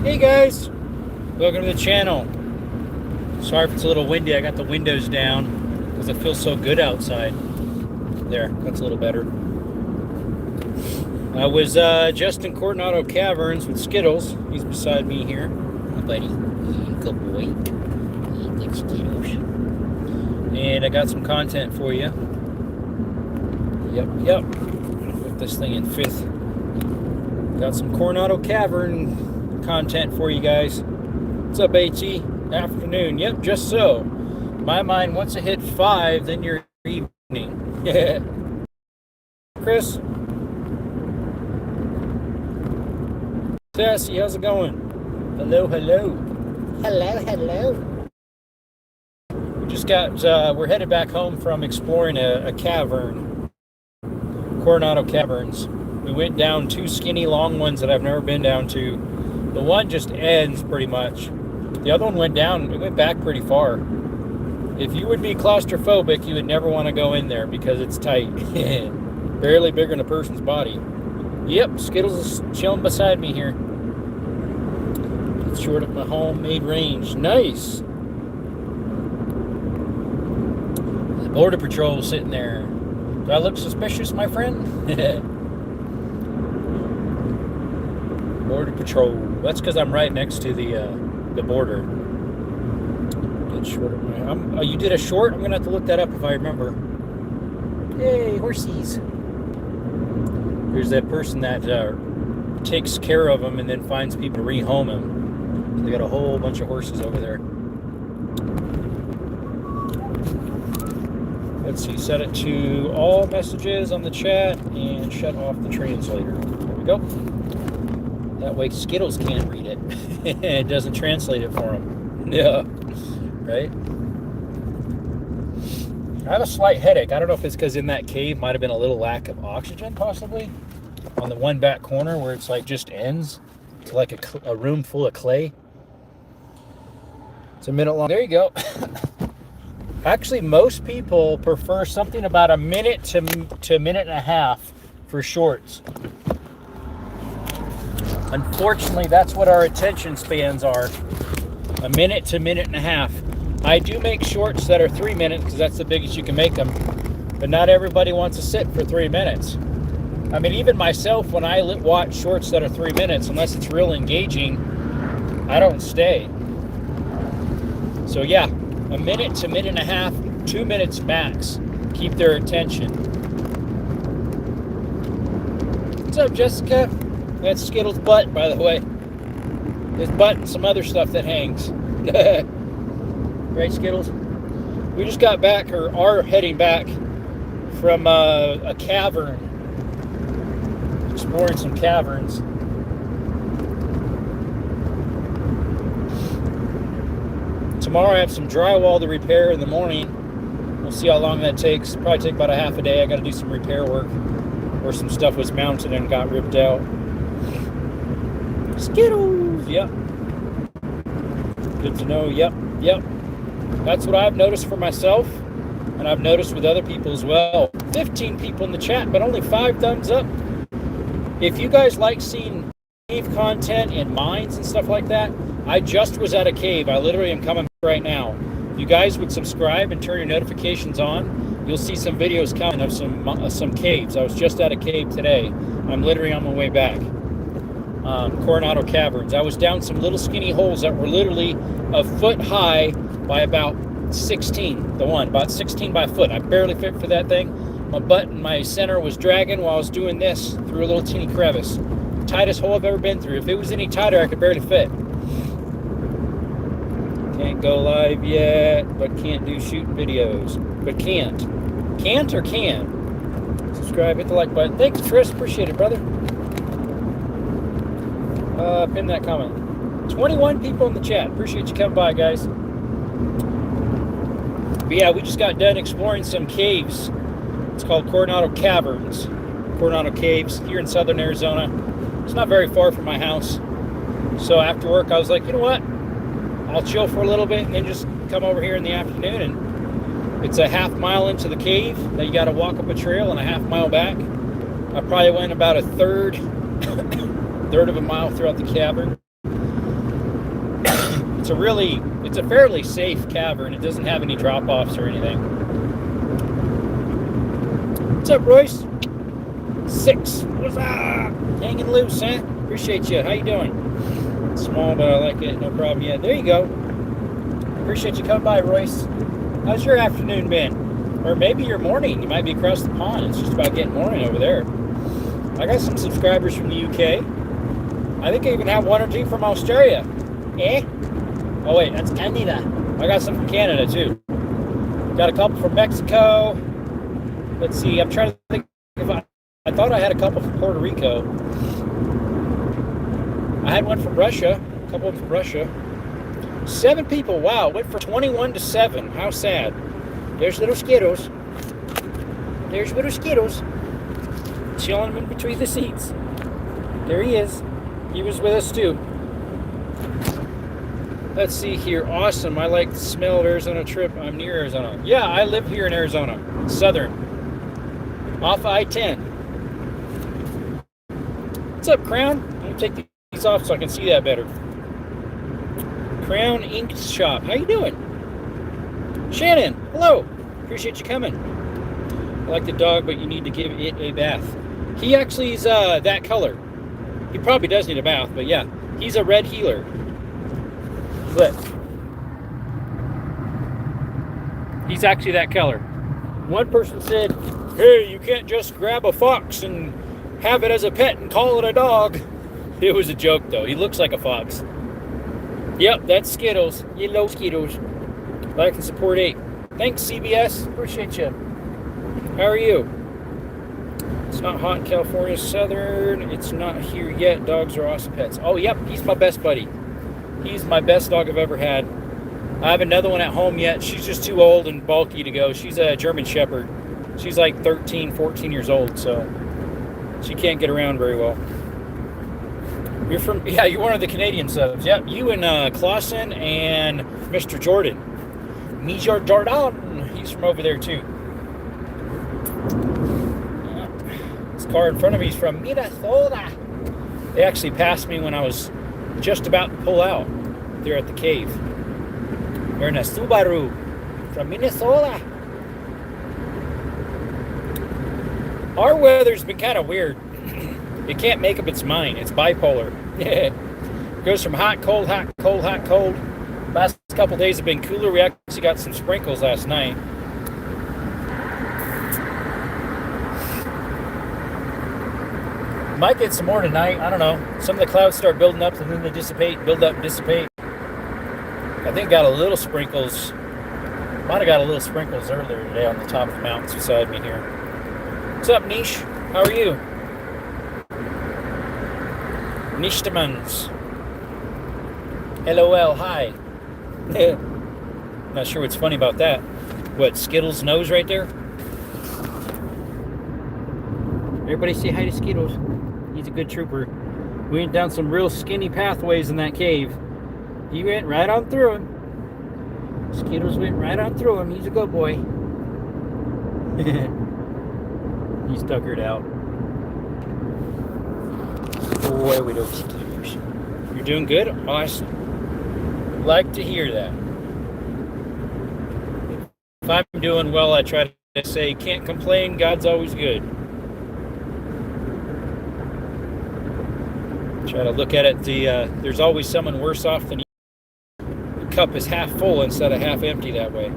Hey guys, welcome to the channel. Sorry if it's a little windy. I got the windows down because it feels so good outside. There, that's a little better. I was just in Coronado Caverns with Skittles. He's beside me here. Hi, buddy. Good boy. Good Skittles. And I got some content for you. Yep. Put this thing in fifth. Got some Coronado Cavern content for you guys. What's up, AT? Afternoon. Yep, just so. My mind, once it hit 5, then your evening. Yeah. Chris? Sassy, how's it going? Hello. We just got, we're headed back home from exploring a cavern. Coronado Caverns. We went down 2 skinny long ones that I've never been down to. The one just ends pretty much. The other one went down, it went back pretty far. If you would be claustrophobic, you would never want to go in there because it's tight. Barely bigger than a person's body. Yep, Skittles is chilling beside me here. It's short of my homemade range. Nice. The Border Patrol sitting there. Do I look suspicious, my friend? Border Patrol. That's because I'm right next to the border. Get short of my. You did a short? I'm gonna have to look that up if I remember. Yay, horsies! There's that person that takes care of them and then finds people to rehome them. So they got a whole bunch of horses over there. Let's see. Set it to all messages on the chat and shut off the translator. There we go. That way Skittles can't read it. It doesn't translate it for him. Yeah, right? I have a slight headache. I don't know if it's because in that cave might have been a little lack of oxygen, possibly. On the one back corner where it's like just ends. It's like a room full of clay. It's a minute long. There you go. Actually, most people prefer something about a minute to a minute and a half for shorts. Unfortunately, that's what our attention spans are. A minute to a minute and a half. I do make shorts that are 3 minutes because that's the biggest you can make them. But not everybody wants to sit for 3 minutes. I mean, even myself, when I watch shorts that are 3 minutes, unless it's real engaging, I don't stay. So yeah, a minute to a minute and a half, 2 minutes max. Keep their attention. What's up, Jessica? That's Skittles' butt, by the way. His butt and some other stuff that hangs. Right, Skittles? We just got back, or are heading back from a cavern. Exploring some caverns. Tomorrow I have some drywall to repair in the morning. We'll see how long that takes. Probably take about a half a day. I got to do some repair work where some stuff was mounted and got ripped out. Skittles, yep. Good to know, yep. That's what I've noticed for myself, and I've noticed with other people as well. 15 people in the chat, but only 5 thumbs up. If you guys like seeing cave content and mines and stuff like that, I just was at a cave. I literally am coming right now. If you guys would subscribe and turn your notifications on, you'll see some videos coming of some caves. I was just at a cave today. I'm literally on my way back. Coronado Caverns. I was down some little skinny holes that were literally a foot high by about 16. About 16 by a foot. I barely fit for that thing. My butt and my center was dragging while I was doing this through a little teeny crevice. Tightest hole I've ever been through. If it was any tighter, I could barely fit. Can't go live yet, but can't do shooting videos. But can't. Can't or can? Subscribe, hit the like button. Thanks, Tris. Appreciate it, brother. Pin that comment. 21 people in the chat. Appreciate you coming by, guys. But yeah, we just got done exploring some caves. It's called Coronado Caverns. Coronado Caves here in southern Arizona. It's not very far from my house. So after work, I was like, you know what? I'll chill for a little bit and then just come over here in the afternoon. And it's a half mile into the cave that you got to walk up a trail and a half mile back. I probably went about a third of a mile throughout the cavern. it's a fairly safe cavern. It doesn't have any drop-offs or anything. What's up, Royce? 6. What's up? Hanging loose, huh? Appreciate you. How you doing? Small, but I like it. No problem. Yeah, there you go. Appreciate you coming by, Royce. How's your afternoon been? Or maybe your morning. You might be across the pond. It's just about getting morning over there. I got some subscribers from the UK. I think I even have 1 or 2 from Australia. Eh? Oh, wait, that's Canada. I got some from Canada, too. Got a couple from Mexico. Let's see. I'm trying to think if I thought I had a couple from Puerto Rico. I had one from Russia. A couple from Russia. 7 people. Wow. Went for 21 to 7. How sad. There's little Skittles. There's little Skittles. Chilling in between the seats. There he is. He was with us too. Let's see here. Awesome. I like the smell of Arizona trip. I'm near Arizona. Yeah, I live here in Arizona. Southern. Off I-10. What's up, Crown? I'm going to take these off so I can see that better. Crown Ink Shop. How you doing? Shannon, hello. Appreciate you coming. I like the dog, but you need to give it a bath. He actually is that color. He probably does need a bath, but yeah. He's a red heeler. But he's actually that color. One person said, hey, you can't just grab a fox and have it as a pet and call it a dog. It was a joke, though. He looks like a fox. Yep, that's Skittles. Yellow Skittles. Like and support 8. Thanks, CBS. Appreciate you. How are you? It's not hot in California. Southern. It's not here yet. Dogs are awesome pets. Oh, yep. He's my best buddy. He's my best dog I've ever had. I have another one at home yet. She's just too old and bulky to go. She's a German Shepherd. She's like 13, 14 years old, so she can't get around very well. You're from, yeah, you're one of the Canadian subs. Yep, you and Clausen and Mr. Jordan. Major Jordan. He's from over there, too. This car in front of me is from Minnesota. They actually passed me when I was just about to pull out there at the cave. They're in a Subaru from Minnesota. Our weather's been kind of weird. It can't make up its mind. It's bipolar. It goes from hot, cold, hot, cold, hot, cold. Last couple days have been cooler. We actually got some sprinkles last night. Might get some more tonight. I don't know. Some of the clouds start building up and then they dissipate, build up, dissipate. I think got a little sprinkles. Might have got a little sprinkles earlier today on the top of the mountains beside me here. What's up, Niche? How are you? Nishtamans. LOL, hi. Not sure what's funny about that. What, Skittles' nose right there? Everybody say hi to Skittles. He's a good trooper. We went down some real skinny pathways in that cave. He went right on through him. Skittles went right on through him. He's a good boy. He's tuckered out. Boy, we don't Skittles. You're doing good? Awesome. Like to hear that. If I'm doing well, I try to say, can't complain, God's always good. Try to look at it, there's always someone worse off than you. The cup is half full instead of half empty that way.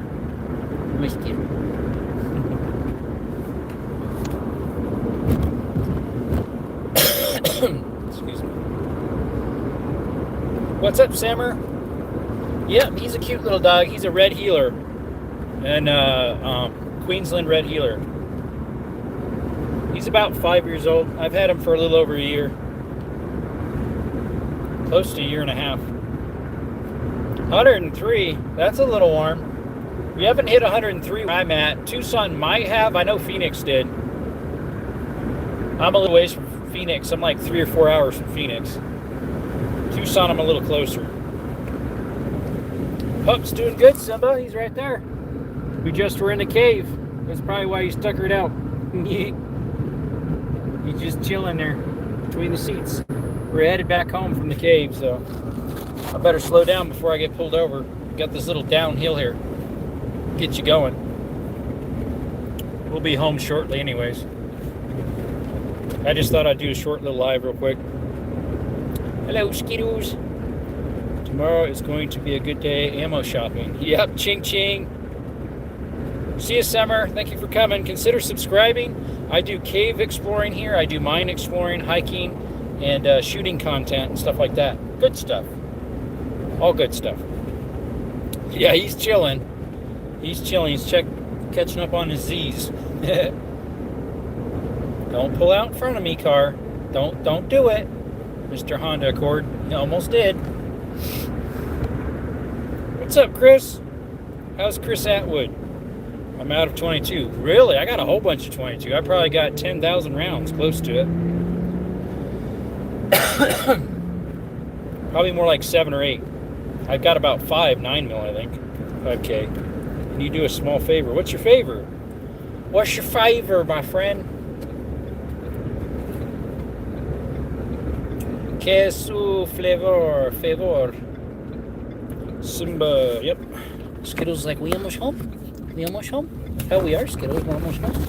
Whiskey. Excuse me. What's up, Sammer? Yep, he's a cute little dog. He's a red heeler. And Queensland red heeler. He's about 5 years old. I've had him for a little over a year. Close to a year and a half. 103. That's a little warm. We haven't hit 103 where I'm at. Tucson might have. I know Phoenix did. I'm a little ways from Phoenix. I'm like 3 or 4 hours from Phoenix. Tucson, I'm a little closer. Pup's doing good, Simba. He's right there. We just were in the cave. That's probably why he's tuckered out. He's just chilling there between the seats. We're headed back home from the cave, so I better slow down before I get pulled over. Got this little downhill here. Get you going. We'll be home shortly anyways. I just thought I'd do a short little live real quick. Hello, Skittles. Tomorrow is going to be a good day ammo shopping. Yep, ching ching. See you, Summer. Thank you for coming. Consider subscribing. I do cave exploring here. I do mine exploring, hiking, and shooting content and stuff like that. Good stuff. All good stuff. Yeah, he's chilling. He's chilling. He's catching up on his Z's. Don't pull out in front of me, car. Don't do it, Mr. Honda Accord. You almost did. What's up, Chris? How's Chris Atwood? I'm out of 22. Really? I got a whole bunch of 22. I probably got 10,000 rounds, close to it. Probably more like 7 or 8. I've got about 9 mil, I think. 5K. Can you do a small favor? What's your favor? What's your favor, my friend? Que su favor. Simba, yep. Skittles like, we almost home? We almost home? Hell, we are, Skittles. We're almost home.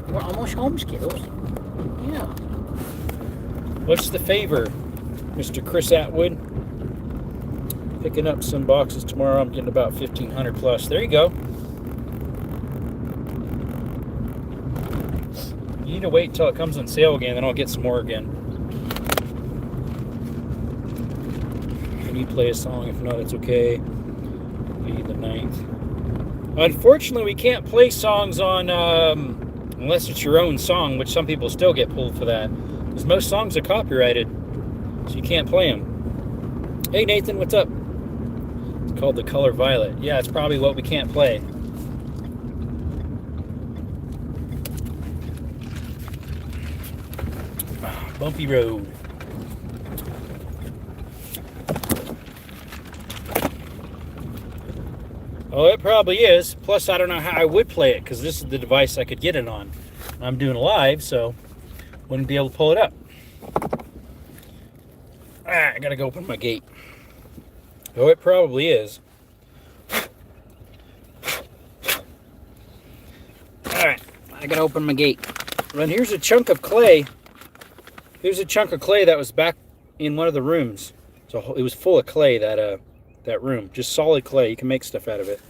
We're almost home, Skittles. Yeah. What's the favor, Mr. Chris Atwood? Picking up some boxes tomorrow. I'm getting about 1,500 plus. There you go. You need to wait until it comes on sale again, then I'll get some more again. Can you play a song? If not, it's okay. Be the 9th. Unfortunately, we can't play songs on, unless it's your own song, which some people still get pulled for that. Because most songs are copyrighted, so you can't play them. Hey, Nathan, what's up? It's called The Color Violet. Yeah, it's probably what we can't play. Bumpy road. Oh, it probably is. Plus, I don't know how I would play it because this is the device I could get it on. I'm doing a live, so wouldn't be able to pull it up. I gotta go open my gate. Oh, it probably is. Alright, I gotta open my gate. And here's a chunk of clay. Here's a chunk of clay that was back in one of the rooms. So it was full of clay, that room. Just solid clay. You can make stuff out of it.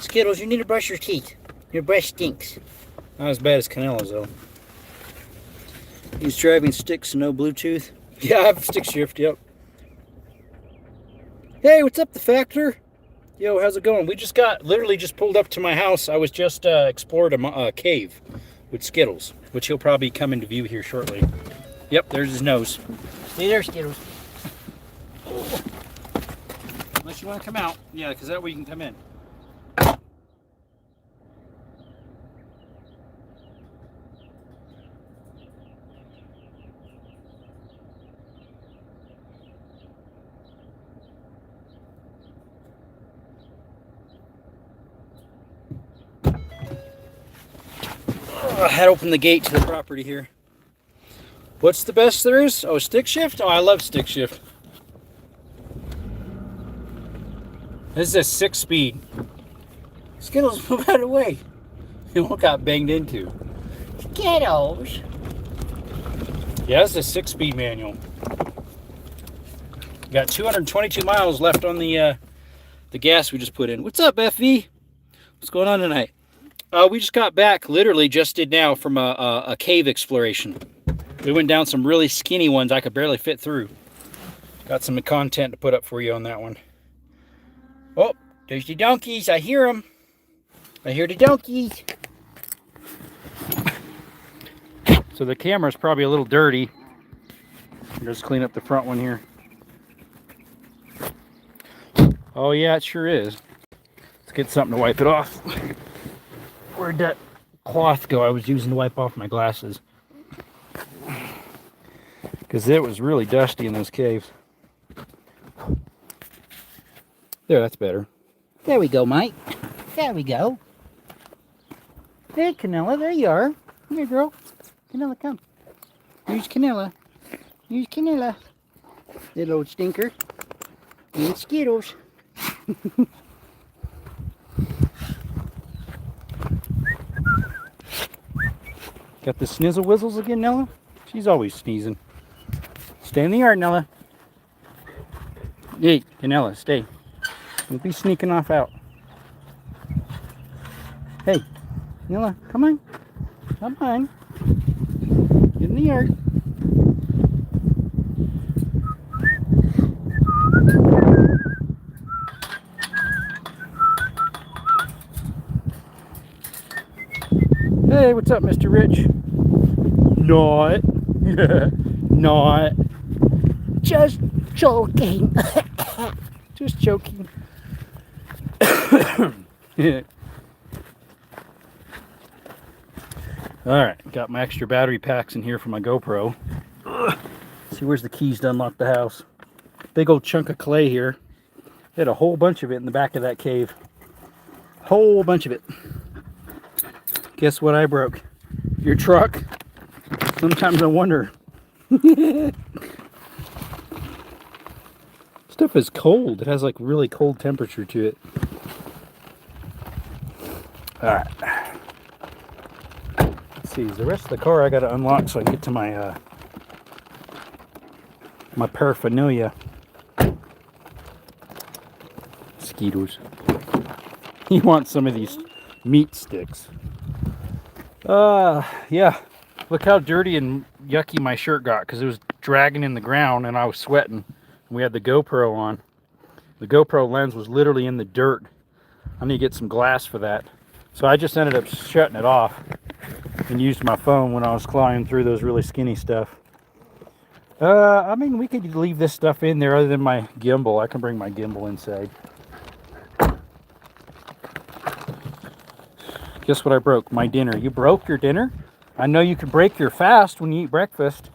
Skittles, you need to brush your teeth. Your brush stinks. Not as bad as Canella's, though. He's driving sticks and no Bluetooth. Yeah, I have stick shift, yep. Hey, what's up, the Factor? Yo, how's it going? We just literally just pulled up to my house. I was just explored a cave with Skittles, which he'll probably come into view here shortly. Yep, there's his nose. Stay there, Skittles. Unless you want to come out. Yeah, because that way you can come in. I had to open the gate to the property here. What's the best there is? Oh, stick shift? Oh, I love stick shift. This is a 6-speed. Skittles, move out of the way. You almost got banged into. Skittles. Yeah, this is a 6-speed manual. Got 222 miles left on the gas we just put in. What's up, FV? What's going on tonight? We just got back, literally just did now, from a cave exploration. We went down some really skinny ones I could barely fit through. Got some content to put up for you on that one. Oh, there's the donkeys. I hear them. I hear the donkeys. So the camera's probably a little dirty. Just clean up the front one here. Oh yeah, it sure is. Let's get something to wipe it off. Where'd that cloth go I was using to wipe off my glasses? Because it was really dusty in those caves. There, that's better. There we go, Mike. There we go. Hey, Canella, there you are. Come here, girl. Canella, come. Here's Canella. Here's Canella. Little old stinker. And Skittles. Got the snizzle whizzles again, Nella? She's always sneezing. Stay in the yard, Nella. Hey, Nella, stay. Don't be sneaking off out. Hey, Nella, come on. Come on. Get in the yard. Hey, what's up, Mr. Rich? Not. Not. Just joking. Just joking. Yeah. Alright, got my extra battery packs in here for my GoPro. See, where's the keys to unlock the house? Big old chunk of clay here. Had a whole bunch of it in the back of that cave. Whole bunch of it. Guess what I broke? Your truck? Sometimes I wonder. Stuff is cold. It has like really cold temperature to it. Alright. Let's see, the rest of the car I gotta unlock so I can get to my my paraphernalia. Skittles. He wants some of these meat sticks. Yeah. Look how dirty and yucky my shirt got because it was dragging in the ground and I was sweating. We had the GoPro on. The GoPro lens was literally in the dirt. I need to get some glass for that. So I just ended up shutting it off and used my phone when I was climbing through those really skinny stuff. I mean, we could leave this stuff in there other than my gimbal. I can bring my gimbal inside. Guess what I broke? My dinner. You broke your dinner? I know you can break your fast when you eat breakfast.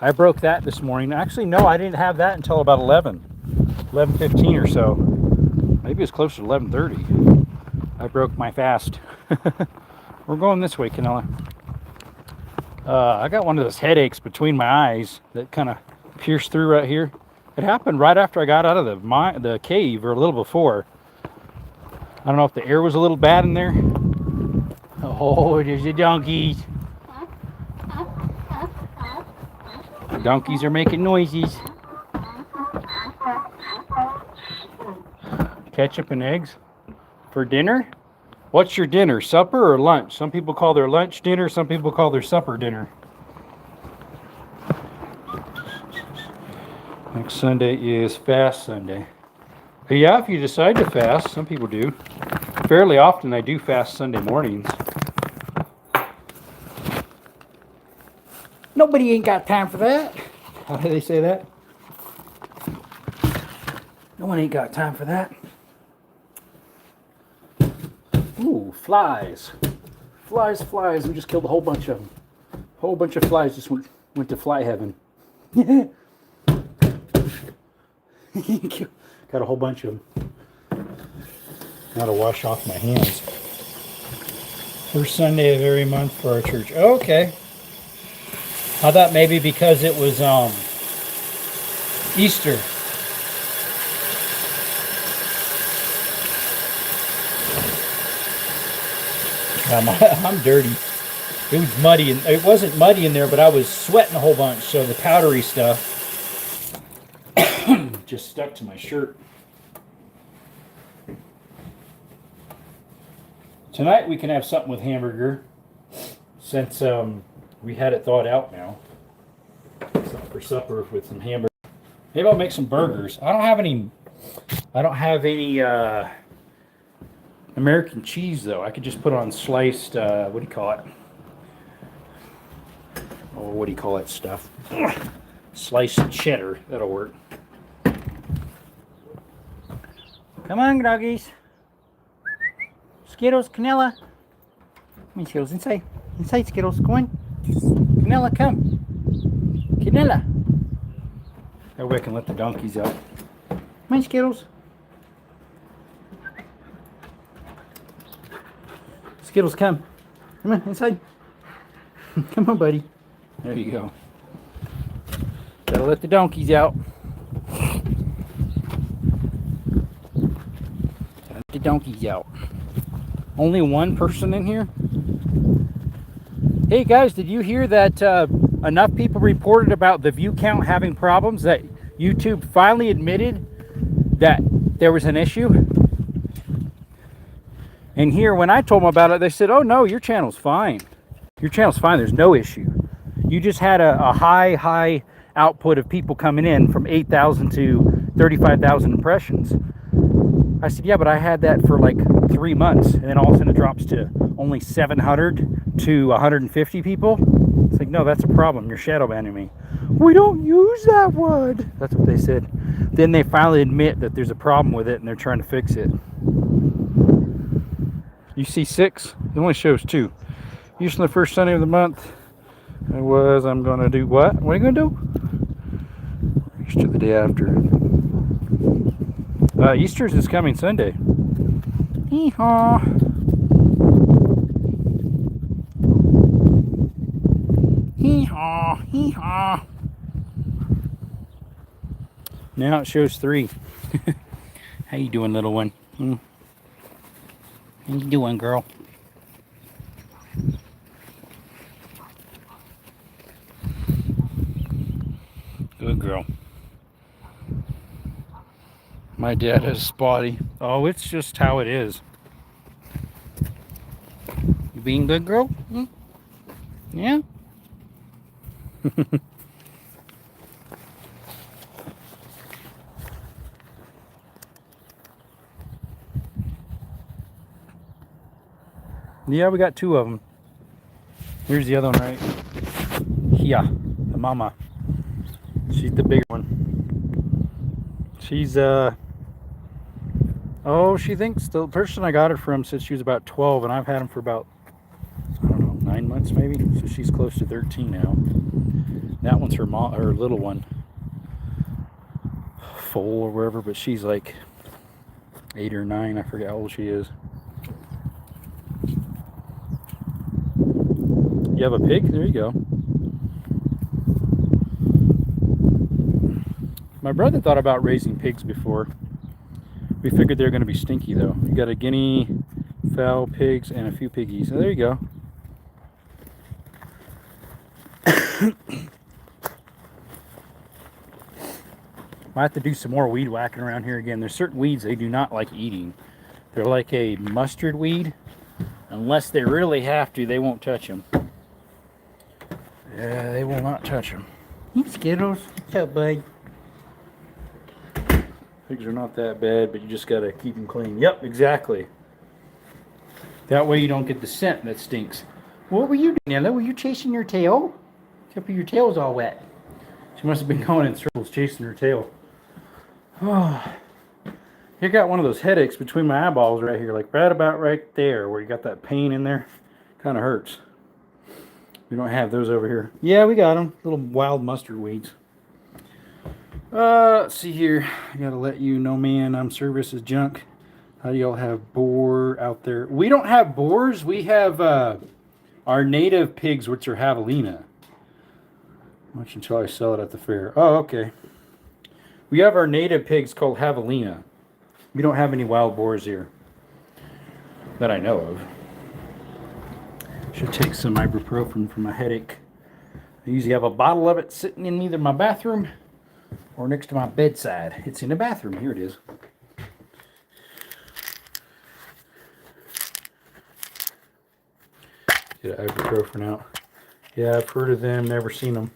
I broke that this morning. Actually, no, I didn't have that until about 11:15 or so. Maybe it's closer to 11:30. I broke my fast. We're going this way, Canella. I got one of those headaches between my eyes that kind of pierced through right here. It happened right after I got out of the cave, or a little before. I don't know if the air was a little bad in there. Oh, there's the donkeys. The donkeys are making noises. Ketchup and eggs for dinner? What's your dinner? Supper or lunch? Some people call their lunch dinner, some people call their supper dinner. Next Sunday is Fast Sunday. Yeah, if you decide to fast, some people do. Fairly often I do fast Sunday mornings. Nobody ain't got time for that. How do they say that? No one ain't got time for that. Ooh, flies. Flies, flies. We just killed a whole bunch of them. Whole bunch of flies just went to fly heaven. Got a whole bunch of them. Now to wash off my hands. First Sunday of every month for our church. Oh, okay. I thought maybe because it was Easter. I'm dirty. It was muddy, and it wasn't muddy in there, but I was sweating a whole bunch, so the powdery stuff just stuck to my shirt. Tonight we can have something with hamburger, since we had it thawed out now. Something for supper with some hamburger. Maybe I'll make some burgers. I don't have any American cheese though. I could just put on sliced, what do you call it? Oh, what do you call that stuff? Sliced cheddar. That'll work. Come on, doggies. Skittles, Canella. Come on, Skittles, inside. Inside, Skittles. Go on. Canella, come. Canella. That way I can let the donkeys out. Come on, Skittles. Skittles, come. Come on, inside. Come on, buddy. There you go. Gotta let the donkeys out. the donkeys out. Only one person in here? Hey guys, did you hear that enough people reported about the view count having problems that YouTube finally admitted that there was an issue? And here, when I told them about it, they said, oh no, your channel's fine. Your channel's fine, there's no issue. You just had a high output of people coming in from 8,000 to 35,000 impressions. I said, yeah, but I had that for like 3 months, and then all of a sudden it drops to only 700 to 150 people. It's like, no, that's a problem. You're shadow banning me. We don't use that word. That's what they said. Then they finally admit that there's a problem with it, and they're trying to fix it. You see 6? It only shows 2. Usually the first Sunday of the month. I'm going to do what? What are you going to do? Easter the day after. Easter's is coming Sunday. Hee-haw. Hee-haw. Hee-haw. Now it shows 3. How you doing, little one? How you doing, girl? Good girl. My dad is spotty. Oh, it's just how it is. You being good, girl? Yeah? Yeah, we got 2 of them. Here's the other one, right? Yeah, the mama. She's the bigger one. She's, oh, she thinks the person I got her from said she was about 12, and I've had them for about, I don't know, 9 months maybe. So she's close to 13 now. That one's her mom, her little one. Foal or wherever, but she's like 8 or 9. I forget how old she is. You have a pig? There you go. My brother thought about raising pigs before. We figured they're going to be stinky though. You got a guinea, fowl, pigs, and a few piggies. So there you go. Might have to do some more weed whacking around here again. There's certain weeds they do not like eating. They're like a mustard weed. Unless they really have to, they won't touch them. Yeah, they will not touch them. Hey, Skittles. What's up, bud? Pigs are not that bad, but you just gotta keep them clean. Yep, exactly. That way you don't get the scent that stinks. What were you doing, Ella? Were you chasing your tail? Except for your tail's all wet. She must have been going in circles chasing her tail. Oh, you got one of those headaches between my eyeballs right here, like right about right there, where you got that pain in there. Kind of hurts. We don't have those over here. Yeah, we got them. Little wild mustard weeds. Let's see here. I gotta let you know, man, I'm service is junk. How do y'all have boar out there? We don't have boars. We have our native pigs, which are javelina. Much until I sell it at the fair. Oh, okay. We have our native pigs called javelina. We don't have any wild boars here that I know of. Should take some ibuprofen for my headache. I usually have a bottle of it sitting in either my bathroom or next to my bedside. It's in the bathroom. Here it is. Get ibuprofen out. Yeah, I've heard of them, never seen them.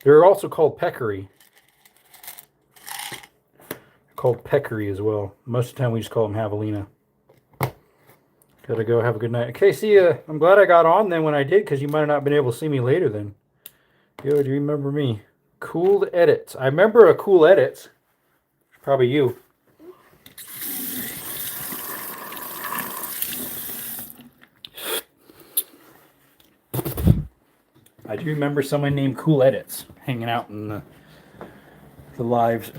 They're also called peccary. Called peccary as well. Most of the time we just call them javelina. Gotta go. Have a good night. Okay, see ya. I'm glad I got on then when I did, because you might have not been able to see me later then. Yo, do you remember me? Cool Edits. I remember a Cool Edits. Probably you. I do remember someone named Cool Edits hanging out in the lives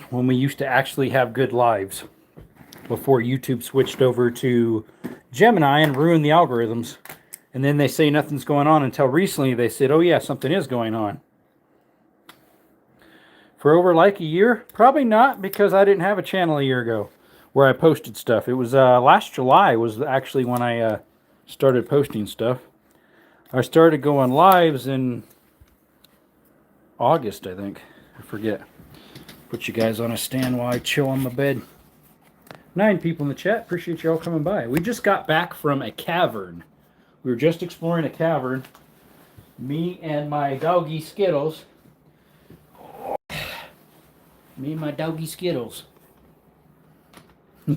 when we used to actually have good lives before YouTube switched over to Gemini and ruined the algorithms. And then they say nothing's going on until recently they said, oh yeah, something is going on. For over like a year? Probably not, because I didn't have a channel a year ago. where I posted stuff. It was last July was actually when I started posting stuff. I started going lives in August, I think. I forget. Put you guys on a stand while I chill on my bed. 9 people in the chat. Appreciate you all coming by. We just got back from a cavern. We were just exploring a cavern. Me and my doggy Skittles. Me and my doggy Skittles.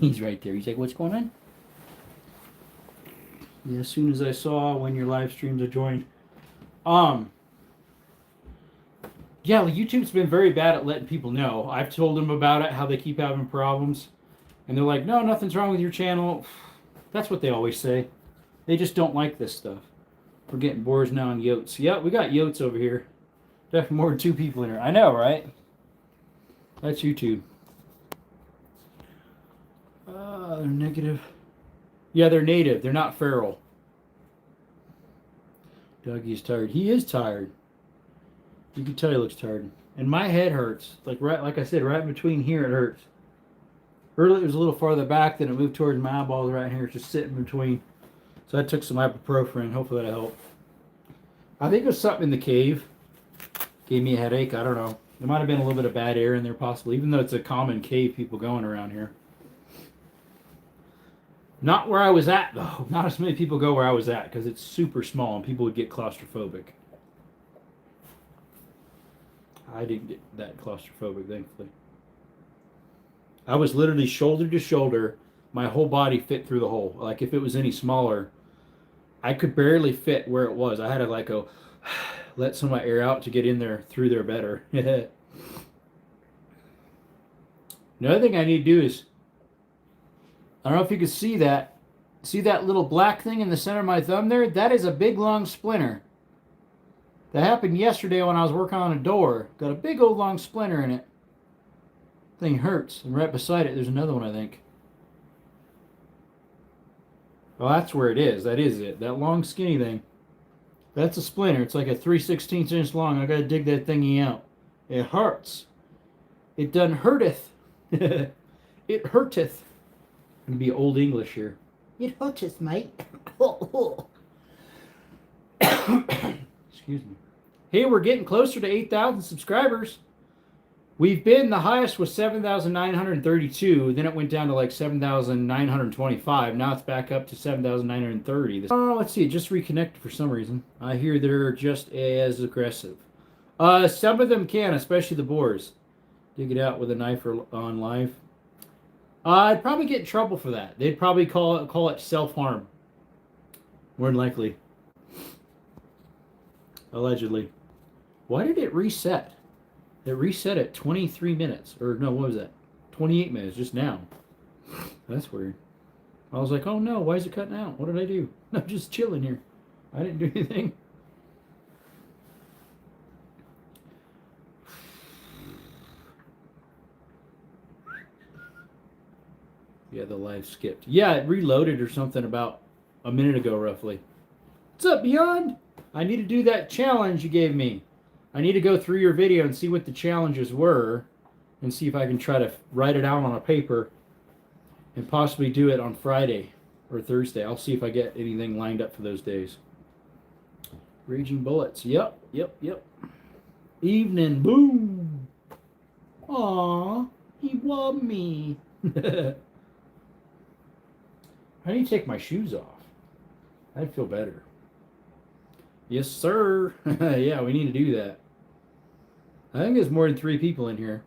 He's right there. He's like, what's going on? Yeah, as soon as I saw when your live streams are joined. Yeah, YouTube's been very bad at letting people know. I've told them about it, how they keep having problems. And they're like, no, nothing's wrong with your channel. That's what they always say. They just don't like this stuff. We're getting boars now and yotes. Yeah, we got yotes over here. Definitely more than 2 people in here. I know, right? That's YouTube. They're negative. Yeah, they're native. They're not feral. Dougie's tired. He is tired. You can tell he looks tired. And my head hurts. Like I said, right between here it hurts. Earlier it was a little farther back, then it moved towards my eyeballs right here. It's just sitting between. So I took some ibuprofen. Hopefully that'll help. I think it was something in the cave. Gave me a headache. I don't know. There might have been a little bit of bad air in there possibly, even though it's a common cave people going around here. Not where I was at, though. Not as many people go where I was at because it's super small and people would get claustrophobic. I didn't get that claustrophobic, thankfully. I was literally shoulder to shoulder. My whole body fit through the hole. Like, if it was any smaller, I could barely fit where it was. I had to, like, go let some of my air out to get in there, through there better. Another thing I need to do is, I don't know if you can see that. See that little black thing in the center of my thumb there? That is a big, long splinter. That happened yesterday when I was working on a door. Got a big old long splinter in it. Thing hurts. And right beside it, there's another one, I think. Well, that's where it is. That is it. That long, skinny thing. That's a splinter. It's like a 3/16 inch long. I gotta dig that thingy out. It hurts. It done hurteth. It hurteth. Gonna be old English here. It hurteth, mate. Excuse me. Hey, we're getting closer to 8,000 subscribers. We've been, the highest was 7,932. Then it went down to like 7,925. Now it's back up to 7,930. Oh, let's see. It just reconnected for some reason. I hear they're just as aggressive. Some of them can, especially the boars. Dig it out with a knife or on live. I'd probably get in trouble for that. They'd probably call it self-harm. More than likely. Allegedly. Why did it reset? It reset at 23 minutes. Or no, what was that? 28 minutes just now. That's weird. I was like, oh no, why is it cutting out? What did I do? I'm just chilling here. I didn't do anything. Yeah, the live skipped. Yeah, it reloaded or something about a minute ago, roughly. What's up, Beyond? I need to do that challenge you gave me. I need to go through your video and see what the challenges were and see if I can try to write it out on a paper and possibly do it on Friday or Thursday. I'll see if I get anything lined up for those days. Raging Bullets. Yep. Evening. Boom. Aw, he loved me. I need to take my shoes off. I'd feel better. Yes, sir. Yeah, we need to do that. I think there's more than 3 people in here.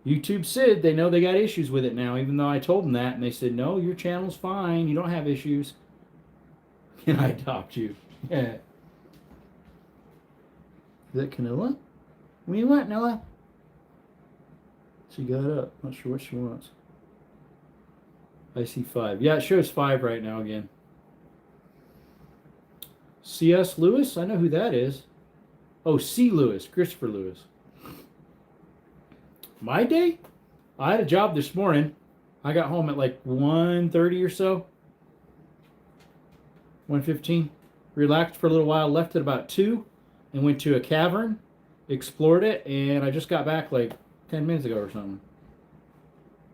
YouTube said they know they got issues with it now, even though I told them that, and they said, no, your channel's fine. You don't have issues. Can I adopt you? Yeah. Is that Canilla? What do you want, Noah? She got up. Not sure what she wants. I see 5. Yeah, it shows 5 right now again. C.S. Lewis? I know who that is. Oh, C. Lewis. Christopher Lewis. My day? I had a job this morning. I got home at like 1:30 or so. 1:15. Relaxed for a little while. Left at about 2. And went to a cavern. Explored it. And I just got back like 10 minutes ago or something.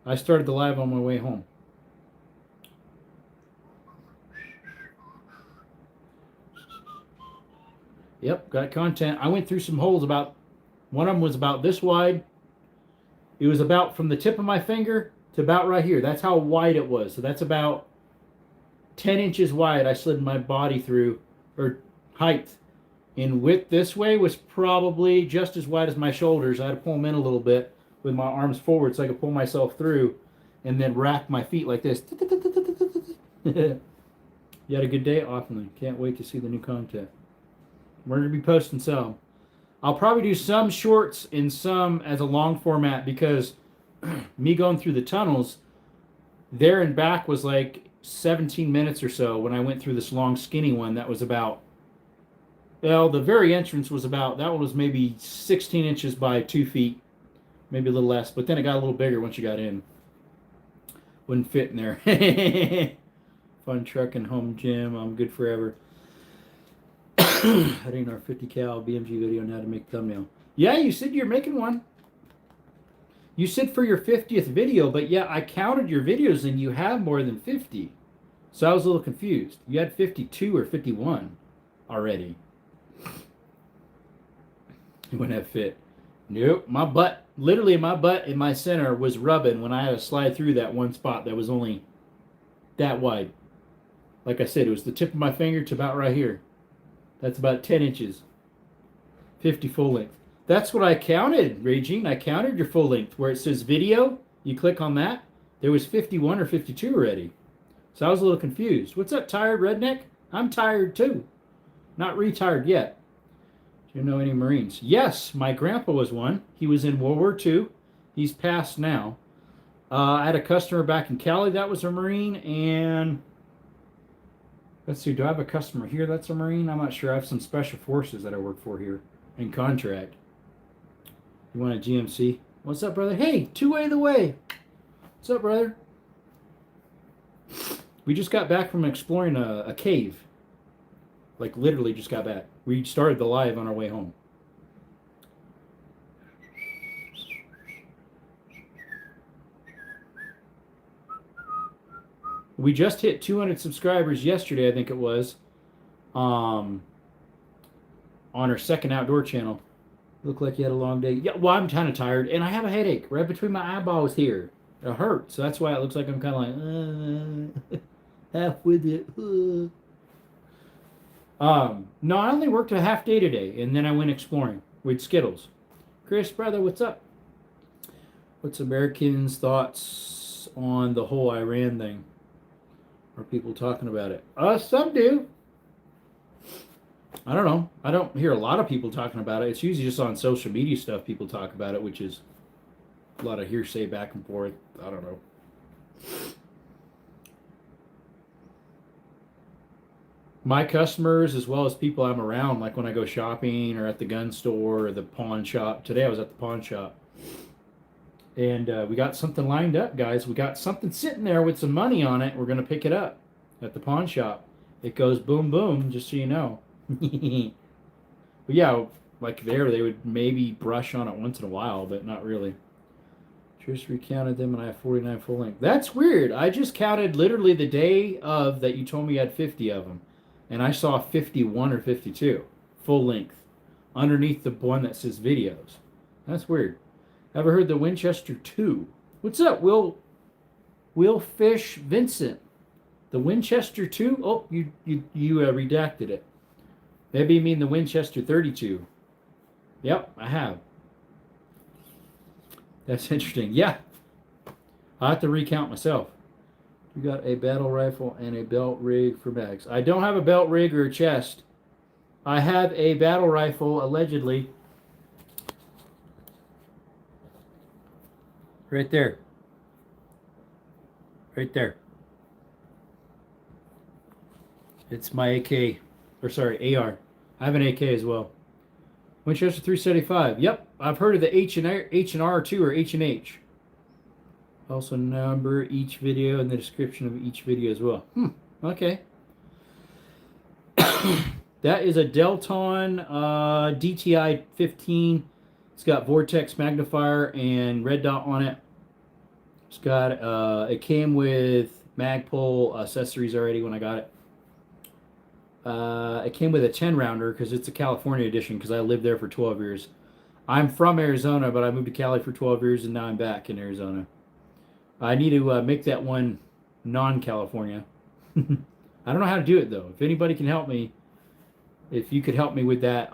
I started the live on my way home. Yep, got content. I went through some holes about, one of them was about this wide. It was about from the tip of my finger to about right here. That's how wide it was. So that's about 10 inches wide I slid my body through, or height. And width this way was probably just as wide as my shoulders. I had to pull them in a little bit with my arms forward so I could pull myself through and then rack my feet like this. You had a good day? Awesome. Can't wait to see the new content. We're going to be posting some. I'll probably do some shorts and some as a long format because me going through the tunnels, there and back was like 17 minutes or so when I went through this long skinny one that was about, well, the very entrance was about, that one was maybe 16 inches by 2 feet, maybe a little less, but then it got a little bigger once you got in. Wouldn't fit in there. Fun trucking, home gym, I'm good forever. That ain't our 50 cal BMG video on how to make thumbnail. Yeah, you said you're making one. You said for your 50th video, but yeah, I counted your videos and you have more than 50. So I was a little confused. You had 52 or 51 already. You wouldn't have fit. Nope, my butt, literally my butt in my center was rubbing when I had to slide through that one spot that was only that wide. Like I said, it was the tip of my finger to about right here. That's about 10 inches. 50 full length. That's what I counted, Regine. I counted your full length. Where it says video, you click on that. There was 51 or 52 already. So I was a little confused. What's up, tired redneck? I'm tired too. Not retired yet. Do you know any Marines? Yes, my grandpa was one. He was in World War II. He's passed now. I had a customer back in Cali that was a Marine, and let's see, do I have a customer here that's a Marine? I'm not sure. I have some special forces that I work for here in contract. You want a GMC? What's up, brother? Hey, two-way the way. What's up, brother? We just got back from exploring a cave. Like, literally just got back. We started the live on our way home. We just hit 200 subscribers yesterday, I think it was, on our second outdoor channel. Looked like you had a long day. Yeah, well, I'm kind of tired, and I have a headache right between my eyeballs here. It hurts, so that's why it looks like I'm kind of like, half with it. No, I only worked a half day today, and then I went exploring with Skittles. Chris, brother, what's up? What's Americans' thoughts on the whole Iran thing? Are people talking about it? Some do. I don't know. I don't hear a lot of people talking about it. It's usually just on social media stuff people talk about it, which is a lot of hearsay back and forth. I don't know. My customers, as well as people I'm around, like when I go shopping or at the gun store or the pawn shop. Today I was at the pawn shop. And we got something lined up, guys. We got something sitting there with some money on it. We're going to pick it up at the pawn shop. It goes boom, boom, just so you know. But yeah, like there, they would maybe brush on it once in a while, but not really. Just recounted them, and I have 49 full length. That's weird. I just counted literally the day of that you told me you had 50 of them. And I saw 51 or 52 full length underneath the one that says videos. That's weird. Ever heard the Winchester 2? What's up, Will Fish Vincent? The Winchester 2? Oh, you redacted it. Maybe you mean the Winchester 32. Yep, I have. That's interesting. Yeah. I'll have to recount myself. You got a battle rifle and a belt rig for bags. I don't have a belt rig or a chest. I have a battle rifle, allegedly. Right there. Right there. It's my AK. Or sorry, AR. I have an AK as well. Winchester 375. Yep. I've heard of the H&R too, or H&H. Also number each video in the description of each video as well. Okay. That is a Delton DTI 15. It's got Vortex magnifier and red dot on it. It's got it came with Magpul accessories already when I got it. It came with a 10 rounder because it's a California edition because I lived there for 12 years. I'm from Arizona, but I moved to Cali for 12 years and now I'm back in Arizona. I need to make that one non-California. I don't know how to do it though. If anybody can help me, if you could help me with that,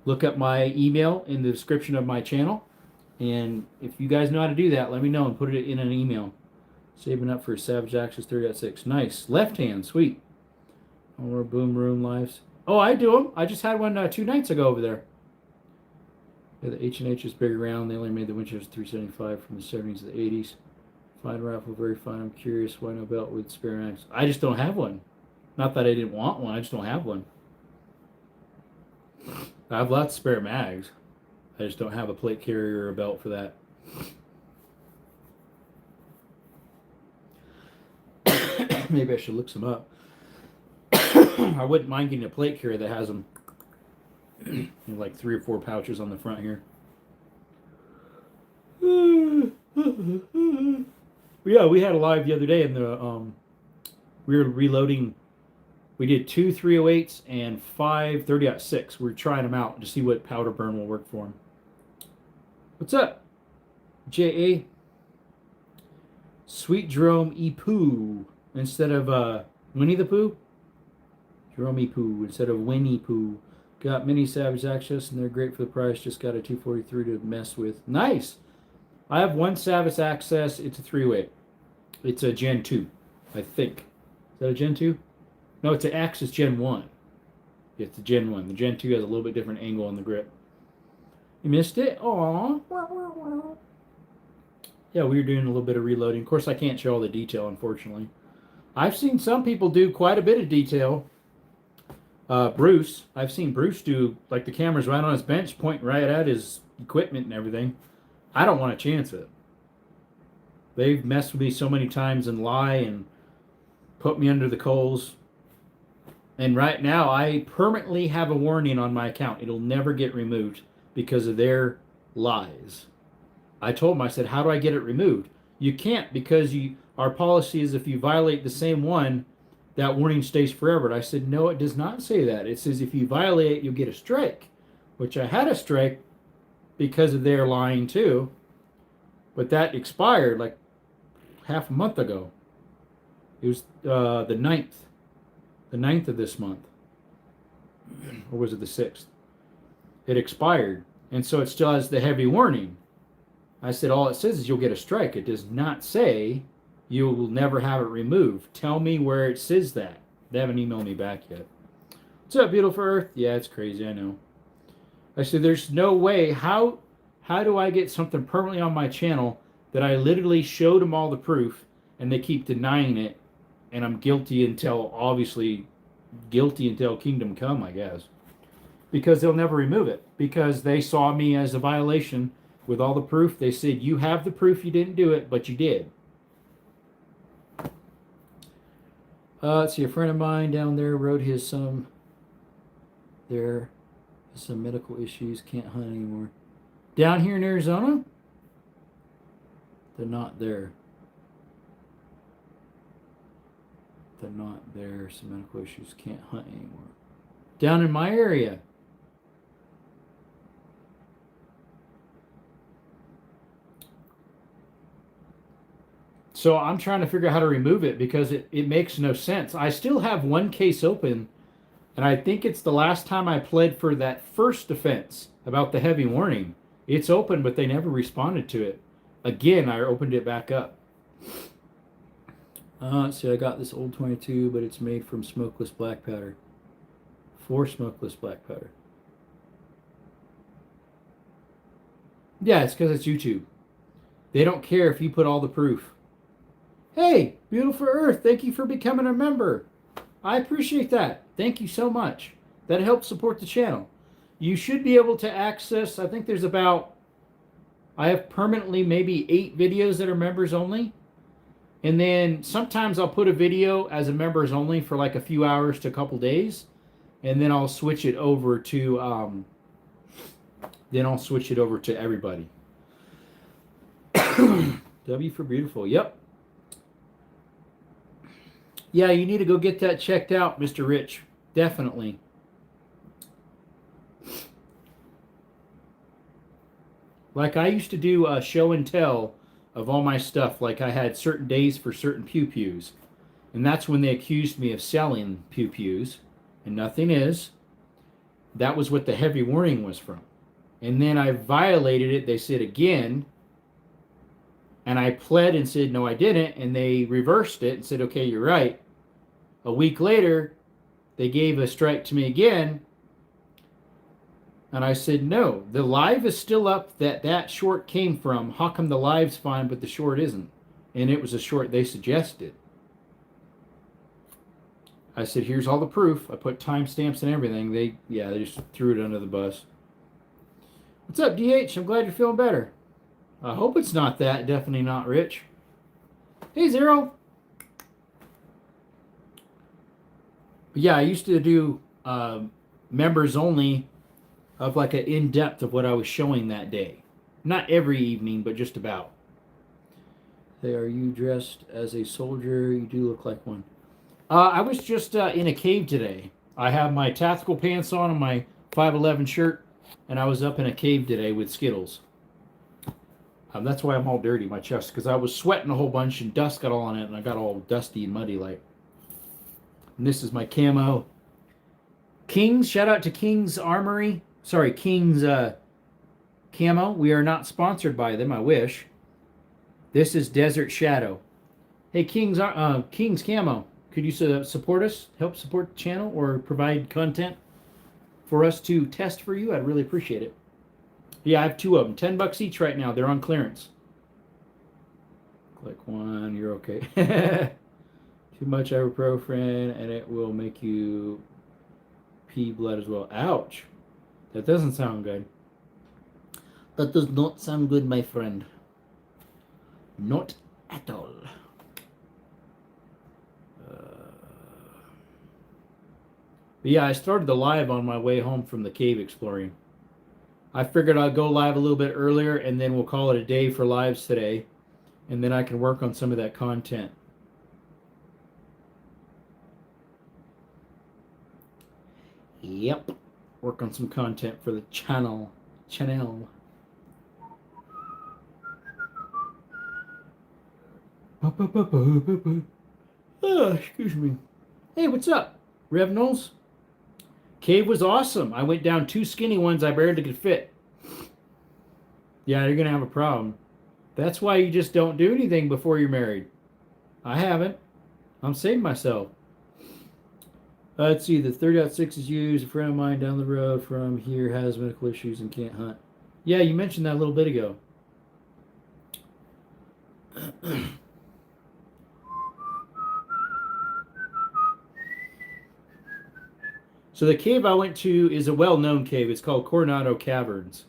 look up my email in the description of my channel. And if you guys know how to do that, let me know and put it in an email. Saving up for Savage Access 3.6. Nice. Left hand. Sweet. More Boom Room Lives. Oh, I do them. I just had one 2 nights ago over there. Yeah, the H&H is big around. They only made the Winchester 375 from the 70s to the 80s. Fine rifle, very fine. I'm curious why no belt with spare mags. I just don't have one. Not that I didn't want one. I just don't have one. I have lots of spare mags. I just don't have a plate carrier or a belt for that. Maybe I should look some up. I wouldn't mind getting a plate carrier that has them like 3 or 4 pouches on the front here. Yeah, we had a live the other day in the we were reloading. We did 2 308s and 5 30-06. We were trying them out to see what powder burn will work for them. What's up, J.A.? Sweet Jerome E. Pooh instead of Winnie the Pooh. Jerome E. Pooh instead of Winnie Pooh. Got mini Savage Access and they're great for the price. Just got a 243 to mess with. Nice. I have one Savage Access. It's a 3-way. It's a Gen 2, I think. Is that a Gen 2? No, it's an Axis Gen 1. It's the Gen 1. The Gen 2 has a little bit different angle on the grip. You missed it? Aww. Yeah, we were doing a little bit of reloading. Of course, I can't show all the detail, unfortunately. I've seen some people do quite a bit of detail. Bruce, I've seen Bruce do, like the camera's right on his bench, pointing right at his equipment and everything. I don't want to chance it. They've messed with me so many times and lie and put me under the coals. And right now, I permanently have a warning on my account. It'll never get removed because of their lies. I told them, I said, how do I get it removed? You can't because our policy is if you violate the same one, that warning stays forever. And I said, no, it does not say that. It says if you violate it, you'll get a strike, which I had a strike because of their lying too. But that expired like half a month ago. It was the 9th of this month. Or was it the 6th? It expired. And so it still has the heavy warning. I said, all it says is you'll get a strike. It does not say you will never have it removed. Tell me where it says that. They haven't emailed me back yet. What's up, beautiful Earth? Yeah, it's crazy, I know. I said, there's no way. How do I get something permanently on my channel that I literally showed them all the proof and they keep denying it and I'm guilty until kingdom come, I guess. Because they'll never remove it. Because they saw me as a violation with all the proof. They said, you have the proof you didn't do it, but you did. Let's see, a friend of mine down there wrote some medical issues, can't hunt anymore. Down here in Arizona? They're not there. They're not there. Some medical issues, can't hunt anymore. Down in my area. So I'm trying to figure out how to remove it because it makes no sense. I still have one case open, and I think it's the last time I pled for that first defense about the heavy warning. It's open, but they never responded to it. Again, I opened it back up. Let's see, I got this old 22, but it's made from smokeless black powder. 4 smokeless black powder. Yeah, it's because it's YouTube. They don't care if you put all the proof. Hey, beautiful Earth, thank you for becoming a member. I appreciate that. Thank you so much. That helps support the channel. You should be able to access, I think there's I have permanently maybe 8 videos that are members only. And then sometimes I'll put a video as a members only for like a few hours to a couple days. And then I'll switch it over to, everybody. W for beautiful. Yep. Yeah, you need to go get that checked out, Mr. Rich. Definitely. Like I used to do a show and tell of all my stuff. Like I had certain days for certain pew-pews. And that's when they accused me of selling pew-pews. And nothing is. That was what the heavy warning was from. And then I violated it. They said again. And I pled and said, no, I didn't. And they reversed it and said, okay, you're right. A week later, they gave a strike to me again. And I said, no, the live is still up that short came from. How come the live's fine, but the short isn't? And it was a short they suggested. I said, here's all the proof. I put timestamps and everything. They just threw it under the bus. What's up, DH? I'm glad you're feeling better. I hope it's not that. Definitely not Rich. Hey, Zero. But yeah, I used to do members only of like an in-depth of what I was showing that day. Not every evening, but just about. Hey, are you dressed as a soldier? You do look like one. I was just in a cave today. I have my tactical pants on and my 511 shirt, and I was up in a cave today with Skittles. That's why I'm all dirty, my chest, because I was sweating a whole bunch and dust got all on it, and I got all dusty and muddy like. And this is my camo. Kings, shout out to King's Armory. Sorry, King's Camo. We are not sponsored by them, I wish. This is Desert Shadow. Hey, King's Camo. Could you support us, help support the channel, or provide content for us to test for you? I'd really appreciate it. Yeah, I have two of them. $10 each right now. They're on clearance. Click one. You're okay. Too much ibuprofen, and it will make you pee blood as well. Ouch. That doesn't sound good. That does not sound good, my friend. Not at all. But yeah, I started the live on my way home from the cave exploring. I figured I'd go live a little bit earlier, and then we'll call it a day for lives today. And then I can work on some of that content. Yep. Work on some content for the channel. Oh, excuse me. Hey, what's up, Rev Knowles? Cave was awesome. I went down 2 skinny ones I barely could fit. Yeah, you're going to have a problem. That's why you just don't do anything before you're married. I haven't. I'm saving myself. Let's see, the 30.6 is used. A friend of mine down the road from here has medical issues and can't hunt. Yeah, you mentioned that a little bit ago. So the cave I went to is a well-known cave. It's called Coronado Caverns.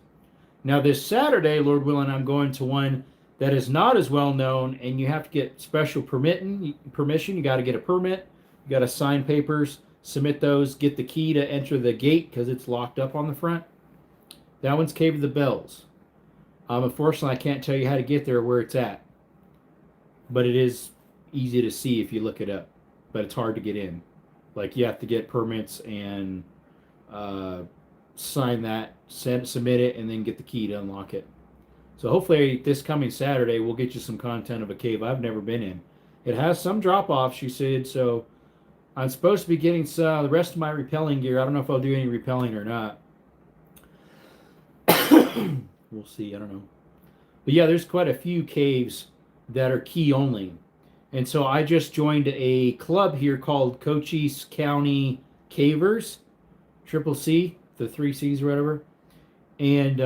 Now this Saturday, Lord willing, I'm going to one that is not as well-known, and you have to get special permission. You got to get a permit. You got to sign papers, submit those, get the key to enter the gate because it's locked up on the front. That one's Cave of the Bells. Unfortunately, I can't tell you how to get there or where it's at. But it is easy to see if you look it up. But it's hard to get in. Like, you have to get permits and sign that, submit it, and then get the key to unlock it. So hopefully this coming Saturday, we'll get you some content of a cave I've never been in. It has some drop-offs, she said, so I'm supposed to be getting the rest of my repelling gear. I don't know if I'll do any repelling or not. We'll see. I don't know. But yeah, there's quite a few caves that are key only. And so I just joined a club here called Cochise County Cavers, Triple C, the 3 C's or whatever. And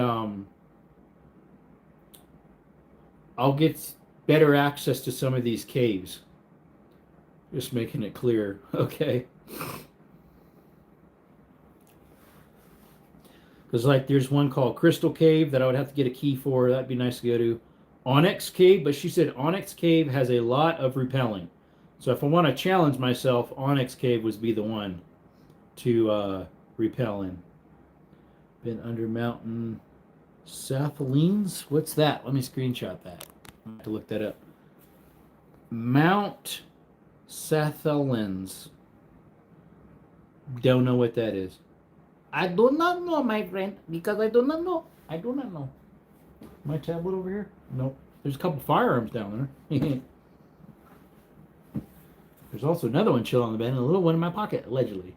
I'll get better access to some of these caves. Just making it clear. Okay. Because like there's one called Crystal Cave that I would have to get a key for. That'd be nice to go to. Onyx Cave, but she said Onyx Cave has a lot of repelling. So if I want to challenge myself, Onyx Cave would be the one to repel in. Been under mountain saphlings. What's that? Let me screenshot that. I have to look that up. Mount Sethelens. Don't know what that is. I do not know, my friend, because I do not know. I do not know. My tablet over here? Nope. There's a couple firearms down there. There's also another one chilling on the bed and a little one in my pocket, allegedly.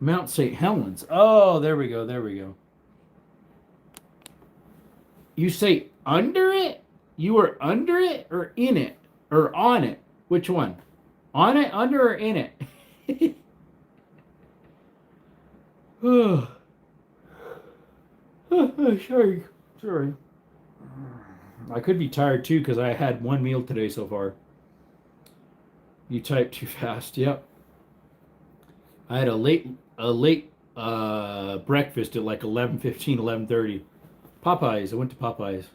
Mount St. Helens. Oh, there we go. There we go. You say under it? You were under it or in it? Or on it? Which one? On it, under, or in it? Oh. Sorry. Sorry. I could be tired too because I had one meal today so far. You typed too fast. Yep. I had a late breakfast at like 11:15, 11:30. Popeyes. I went to Popeyes.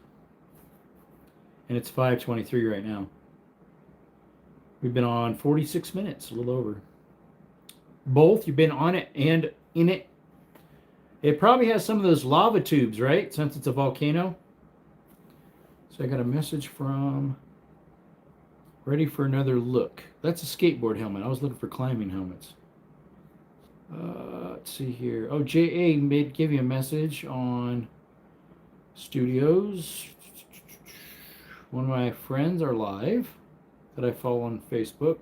And it's 5:23 right now. We've been on 46 minutes, a little over. Both? You've been on it and in it? It probably has some of those lava tubes, right? Since it's a volcano. So I got a message from ready for another look. That's a skateboard helmet. I was looking for climbing helmets. Let's see here. Oh, JA give you a message on studios. One of my friends are live that I follow on Facebook.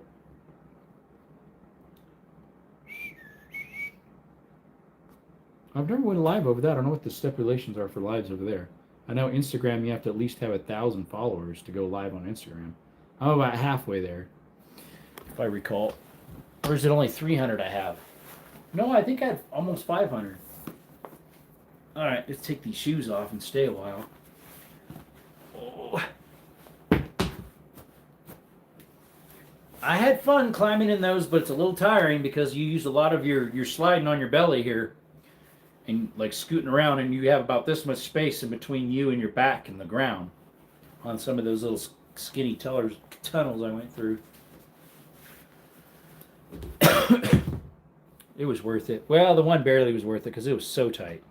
I've never went live over that. I don't know what the stipulations are for lives over there. I know Instagram, you have to at least have 1,000 followers to go live on Instagram. I'm about halfway there, if I recall. Or is it only 300 I have? No, I think I have almost 500. All right, let's take these shoes off and stay a while. Oh. I had fun climbing in those, but it's a little tiring because you use a lot of your sliding on your belly here and like scooting around, and you have about this much space in between you and your back and the ground on some of those little skinny tunnels I went through. It was worth it. Well, the one barely was worth it because it was so tight.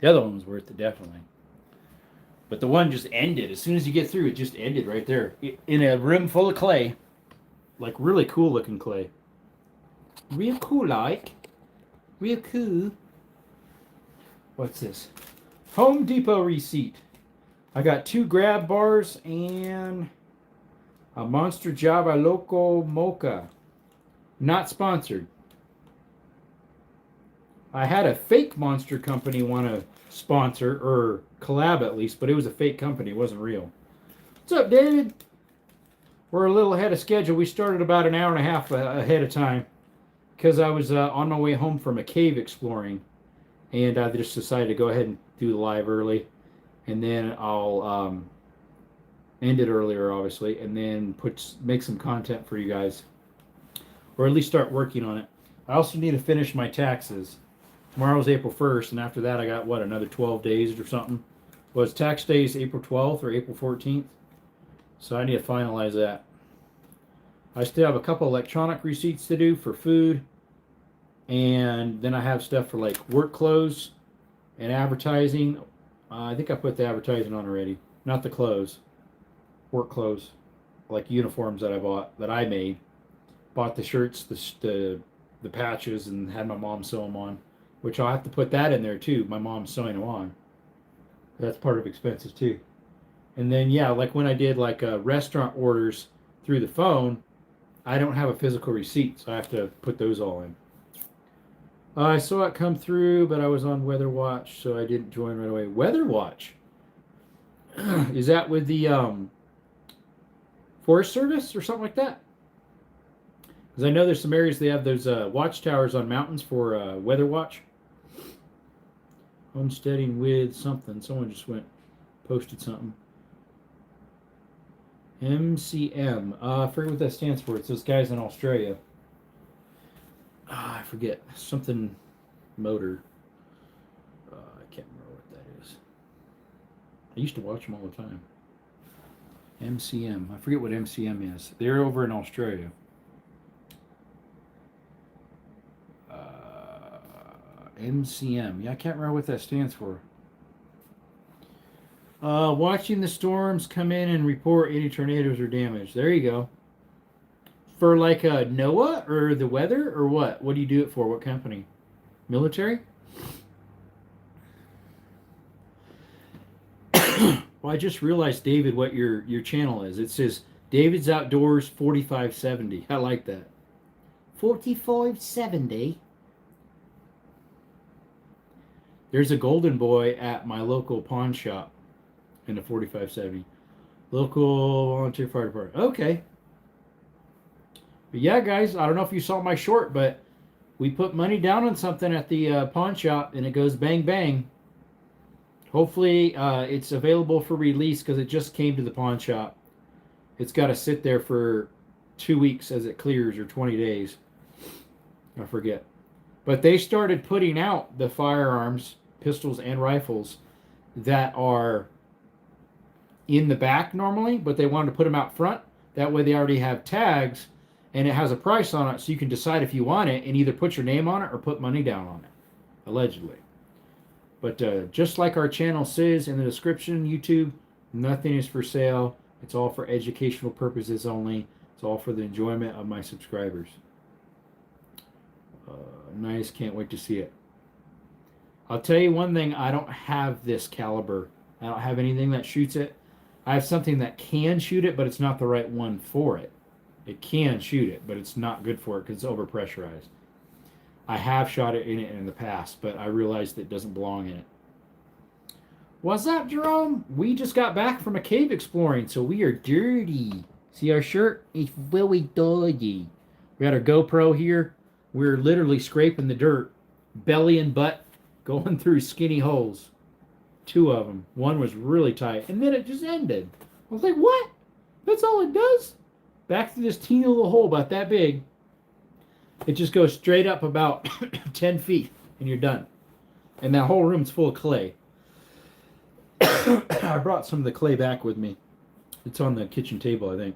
The other one was worth it, definitely. But the one just ended. As soon as you get through, it just ended right there. In a room full of clay. Like really cool looking clay. Real cool like. Real cool. What's this? Home Depot receipt. I got 2 grab bars and a Monster Java Loco Mocha. Not sponsored. I had a fake monster company want to sponsor, or collab at least, but it was a fake company. It wasn't real. What's up, David? We're a little ahead of schedule. We started about an hour and a half ahead of time because I was on my way home from a cave exploring, and I just decided to go ahead and do the live early, and then I'll end it earlier, obviously, and then make some content for you guys, or at least start working on it. I also need to finish my taxes. Tomorrow's April 1st, and after that I got, what, another 12 days or something? Was tax days April 12th or April 14th? So I need to finalize that. I still have a couple electronic receipts to do for food, and then I have stuff for like work clothes and advertising. I think I put the advertising on already. Not the clothes. Work clothes. Like uniforms that I bought, that I made. Bought the shirts, the patches, and had my mom sew them on. Which I'll have to put that in there too. My mom's sewing them on. That's part of expenses too. And then, yeah, like when I did like restaurant orders through the phone, I don't have a physical receipt, so I have to put those all in. I saw it come through, but I was on Weather Watch, so I didn't join right away. Weather Watch? Is that with the Forest Service or something like that? Because I know there's some areas they have those watchtowers on mountains for Weather Watch. Homesteading with something. Someone just posted something. MCM. I forget what that stands for. It's those guys in Australia. I forget. Something motor. I can't remember what that is. I used to watch them all the time. MCM. I forget what MCM is. They're over in Australia. MCM. Yeah, I can't remember what that stands for. Watching the storms come in and report any tornadoes or damage. There you go. For like a NOAA or the weather or what? What do you do it for? What company? Military? Well, I just realized, David, what your channel is. It says David's Outdoors 4570. I like that. 4570. There's a golden boy at my local pawn shop in the 4570. Local volunteer fire department. Okay. But yeah, guys, I don't know if you saw my short, but we put money down on something at the pawn shop, and it goes bang bang. Hopefully, it's available for release because it just came to the pawn shop. It's got to sit there for 2 weeks as it clears, or 20 days. I forget. But they started putting out the firearms, pistols, and rifles that are in the back normally, but they wanted to put them out front. That way they already have tags, and it has a price on it, so you can decide if you want it and either put your name on it or put money down on it, allegedly. But just like our channel says in the description, YouTube, nothing is for sale. It's all for educational purposes only. It's all for the enjoyment of my subscribers. Nice, can't wait to see it. I'll tell you one thing, I don't have this caliber. I don't have anything that shoots it. I have something that can shoot it, but it's not the right one for it. It can shoot it, but it's not good for it because it's overpressurized. I have shot it in the past, but I realized it doesn't belong in it. What's up, Jerome? We just got back from a cave exploring, so we are dirty. See our shirt? It's very dirty. We got our GoPro here. We're literally scraping the dirt, belly and butt, going through skinny holes. 2 of them. One was really tight, and then it just ended. I was like, what? That's all it does? Back to this teeny little hole about that big. It just goes straight up about 10 feet, and you're done. And that whole room's full of clay. I brought some of the clay back with me. It's on the kitchen table, I think.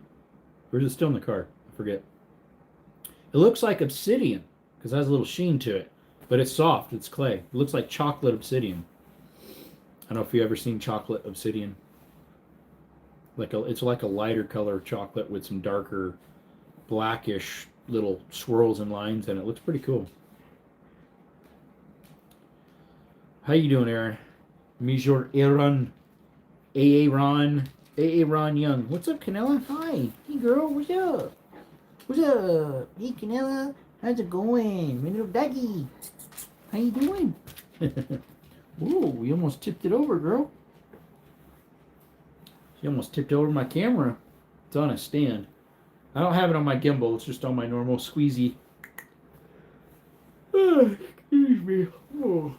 Or is it still in the car? I forget. It looks like obsidian, because it has a little sheen to it. But it's soft. It's clay. It looks like chocolate obsidian. I don't know if you've ever seen chocolate obsidian. It's like a lighter color chocolate with some darker blackish little swirls and lines, and it looks pretty cool. How you doing, Aaron? Major Aaron. Aaron Young. What's up, Canella? Hi. Hey, girl. What's up? What's up? Hey, Canella. How's it going? My little doggy. How you doing? Ooh, we almost tipped it over, girl. She almost tipped over my camera. It's on a stand. I don't have it on my gimbal. It's just on my normal squeezy. Excuse me. Oh.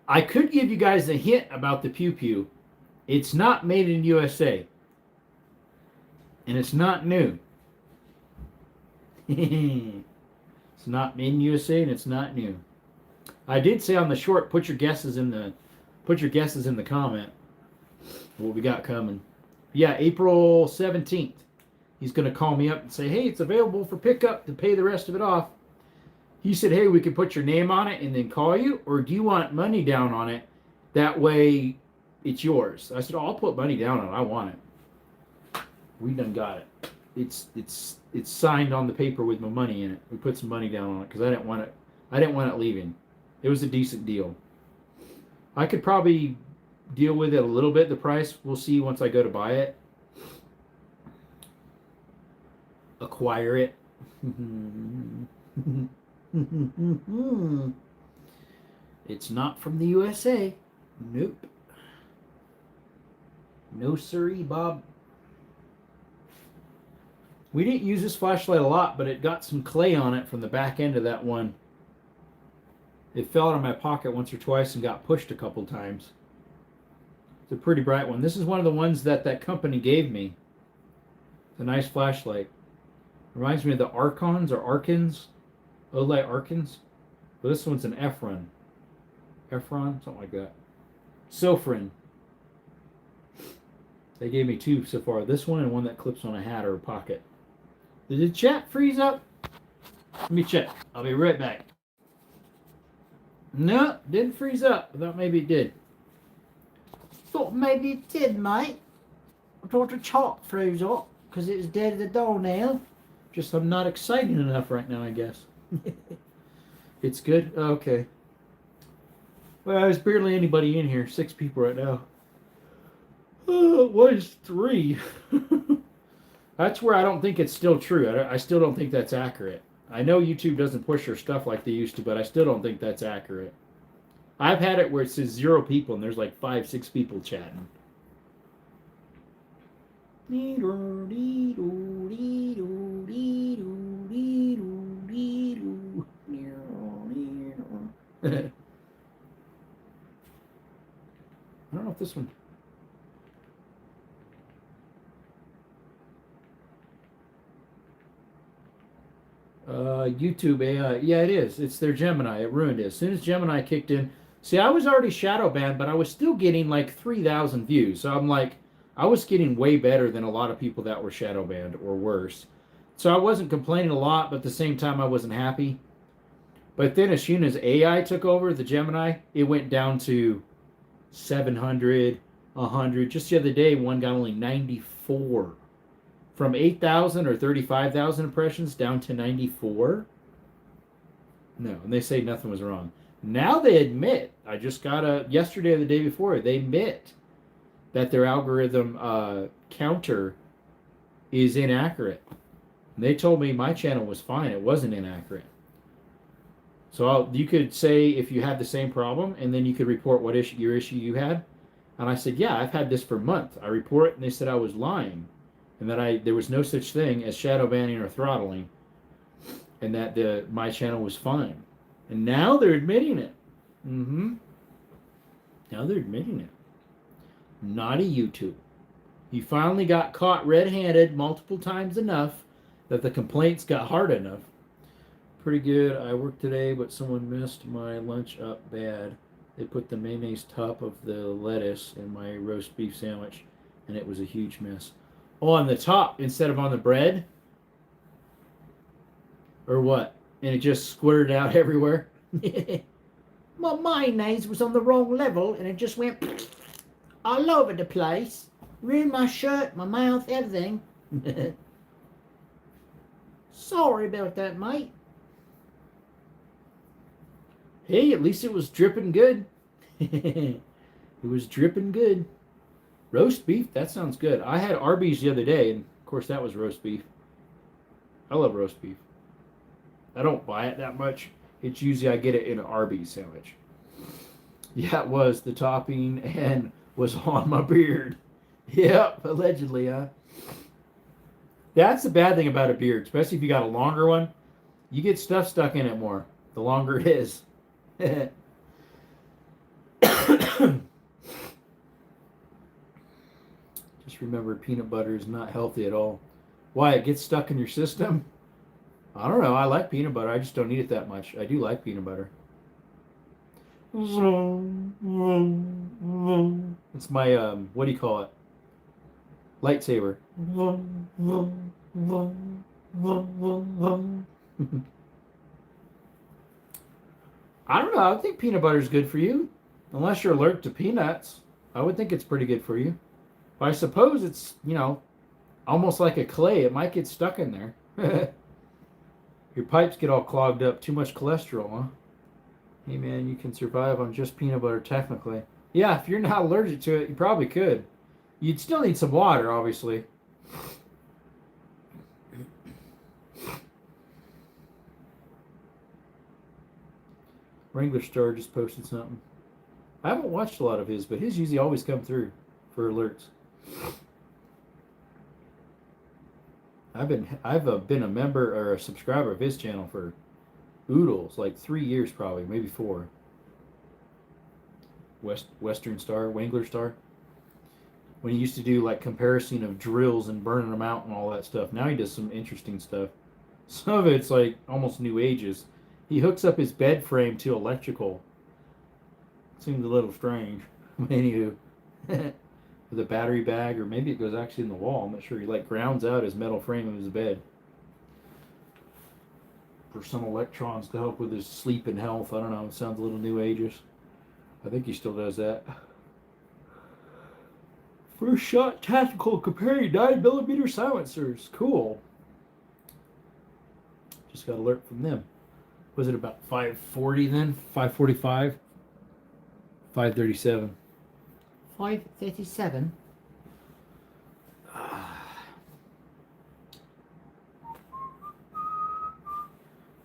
I could give you guys a hint about the Pew Pew. It's not made in USA. And it's not new. It's not made in USA and it's not new. I did say on the short, put your guesses in the comment. What we got coming. Yeah, April 17th. He's going to call me up and say, hey, it's available for pickup to pay the rest of it off. He said, hey, we can put your name on it and then call you, or do you want money down on it? That way it's yours. I said, oh, I'll put money down on it. I want it. We done got it. It's signed on the paper with my money in it. We put some money down on it because I didn't want it leaving. It was a decent deal. I could probably deal with it a little bit. The price, we'll see once I go to buy it. Acquire it. It's not from the USA. Nope. No siree, Bob. We didn't use this flashlight a lot, but it got some clay on it from the back end of that one. It fell out of my pocket once or twice and got pushed a couple times. It's a pretty bright one. This is one of the ones that company gave me. It's a nice flashlight. Reminds me of the Archons or Arkans. Olay Arkans. But this one's an Efron. Efron? Something like that. Sofrin. They gave me 2 so far. This one and one that clips on a hat or a pocket. Did the chat freeze up? Let me check. I'll be right back. No, didn't freeze up. I thought maybe it did. thought maybe it did, mate. I thought the chalk froze up because it was dead at the door now. Just I'm not exciting enough right now, I guess. It's good? Okay. Well, there's barely anybody in here. 6 people right now. What is 3? That's where I don't think it's still true. I still don't think that's accurate. I know YouTube doesn't push their stuff like they used to, but I still don't think that's accurate. I've had it where it says 0 people and there's like 5, 6 people chatting. I don't know if this one. YouTube AI. Yeah, it is. It's their Gemini. It ruined it. As soon as Gemini kicked in. See, I was already shadow banned, but I was still getting like 3,000 views. So I'm like, I was getting way better than a lot of people that were shadow banned or worse. So I wasn't complaining a lot, but at the same time, I wasn't happy. But then as soon as AI took over, the Gemini, it went down to 700, 100. Just the other day, one got only 94. From 8,000 or 35,000 impressions down to 94? No, and they say nothing was wrong. Now they admit, I just got yesterday or the day before, they admit that their algorithm counter is inaccurate. And they told me my channel was fine, it wasn't inaccurate. So you could say if you had the same problem, and then you could report what your issue you had. And I said, yeah, I've had this for months. I report it, and they said I was lying. And that there was no such thing as shadow banning or throttling, and that my channel was fine. And now they're admitting it. Now they're admitting it. Naughty YouTube. You finally got caught red-handed multiple times enough that the complaints got hard enough. Pretty good. I worked today, but someone messed my lunch up bad. They put the mayonnaise top of the lettuce in my roast beef sandwich, and it was a huge mess. Oh, on the top instead of on the bread? Or what? And it just squirted out everywhere? My mayonnaise was on the wrong level and it just went all over the place. Ruined my shirt, my mouth, everything. Sorry about that, mate. Hey, at least it was dripping good. It was dripping good. Roast beef? That sounds good. I had Arby's the other day, and of course that was roast beef. I love roast beef. I don't buy it that much. It's usually I get it in an Arby's sandwich. Yeah, it was the topping and was on my beard. Yep, allegedly, huh? That's the bad thing about a beard, especially if you got a longer one. You get stuff stuck in it more, the longer it is. Just remember, peanut butter is not healthy at all. Why? It gets stuck in your system? I don't know. I like peanut butter. I just don't eat it that much. I do like peanut butter. It's my, what do you call it? Lightsaber. I don't know. I think peanut butter is good for you. Unless you're allergic to peanuts. I would think it's pretty good for you. But I suppose it's, almost like a clay. It might get stuck in there. Your pipes get all clogged up. Too much cholesterol, huh? Hey, man, you can survive on just peanut butter, technically. Yeah, if you're not allergic to it, you probably could. You'd still need some water, obviously. Wrangler Star just posted something. I haven't watched a lot of his, but his usually always come through for alerts. I've been a member or a subscriber of his channel for oodles, like 3 years probably, maybe 4. Western Star, Wrangler Star. When he used to do like comparison of drills and burning them out and all that stuff. Now he does some interesting stuff. Some of it's like almost New Ages. He hooks up his bed frame to electrical. Seems a little strange. Anywho, with a battery bag, or maybe it goes actually in the wall. I'm not sure. He like grounds out his metal frame of his bed for some electrons to help with his sleep and health. I don't know. It sounds a little New Ages. I think he still does that. First shot tactical comparing 9mm silencers. Cool. Just got alert from them. Was it about 540 then? 545? 537. 537.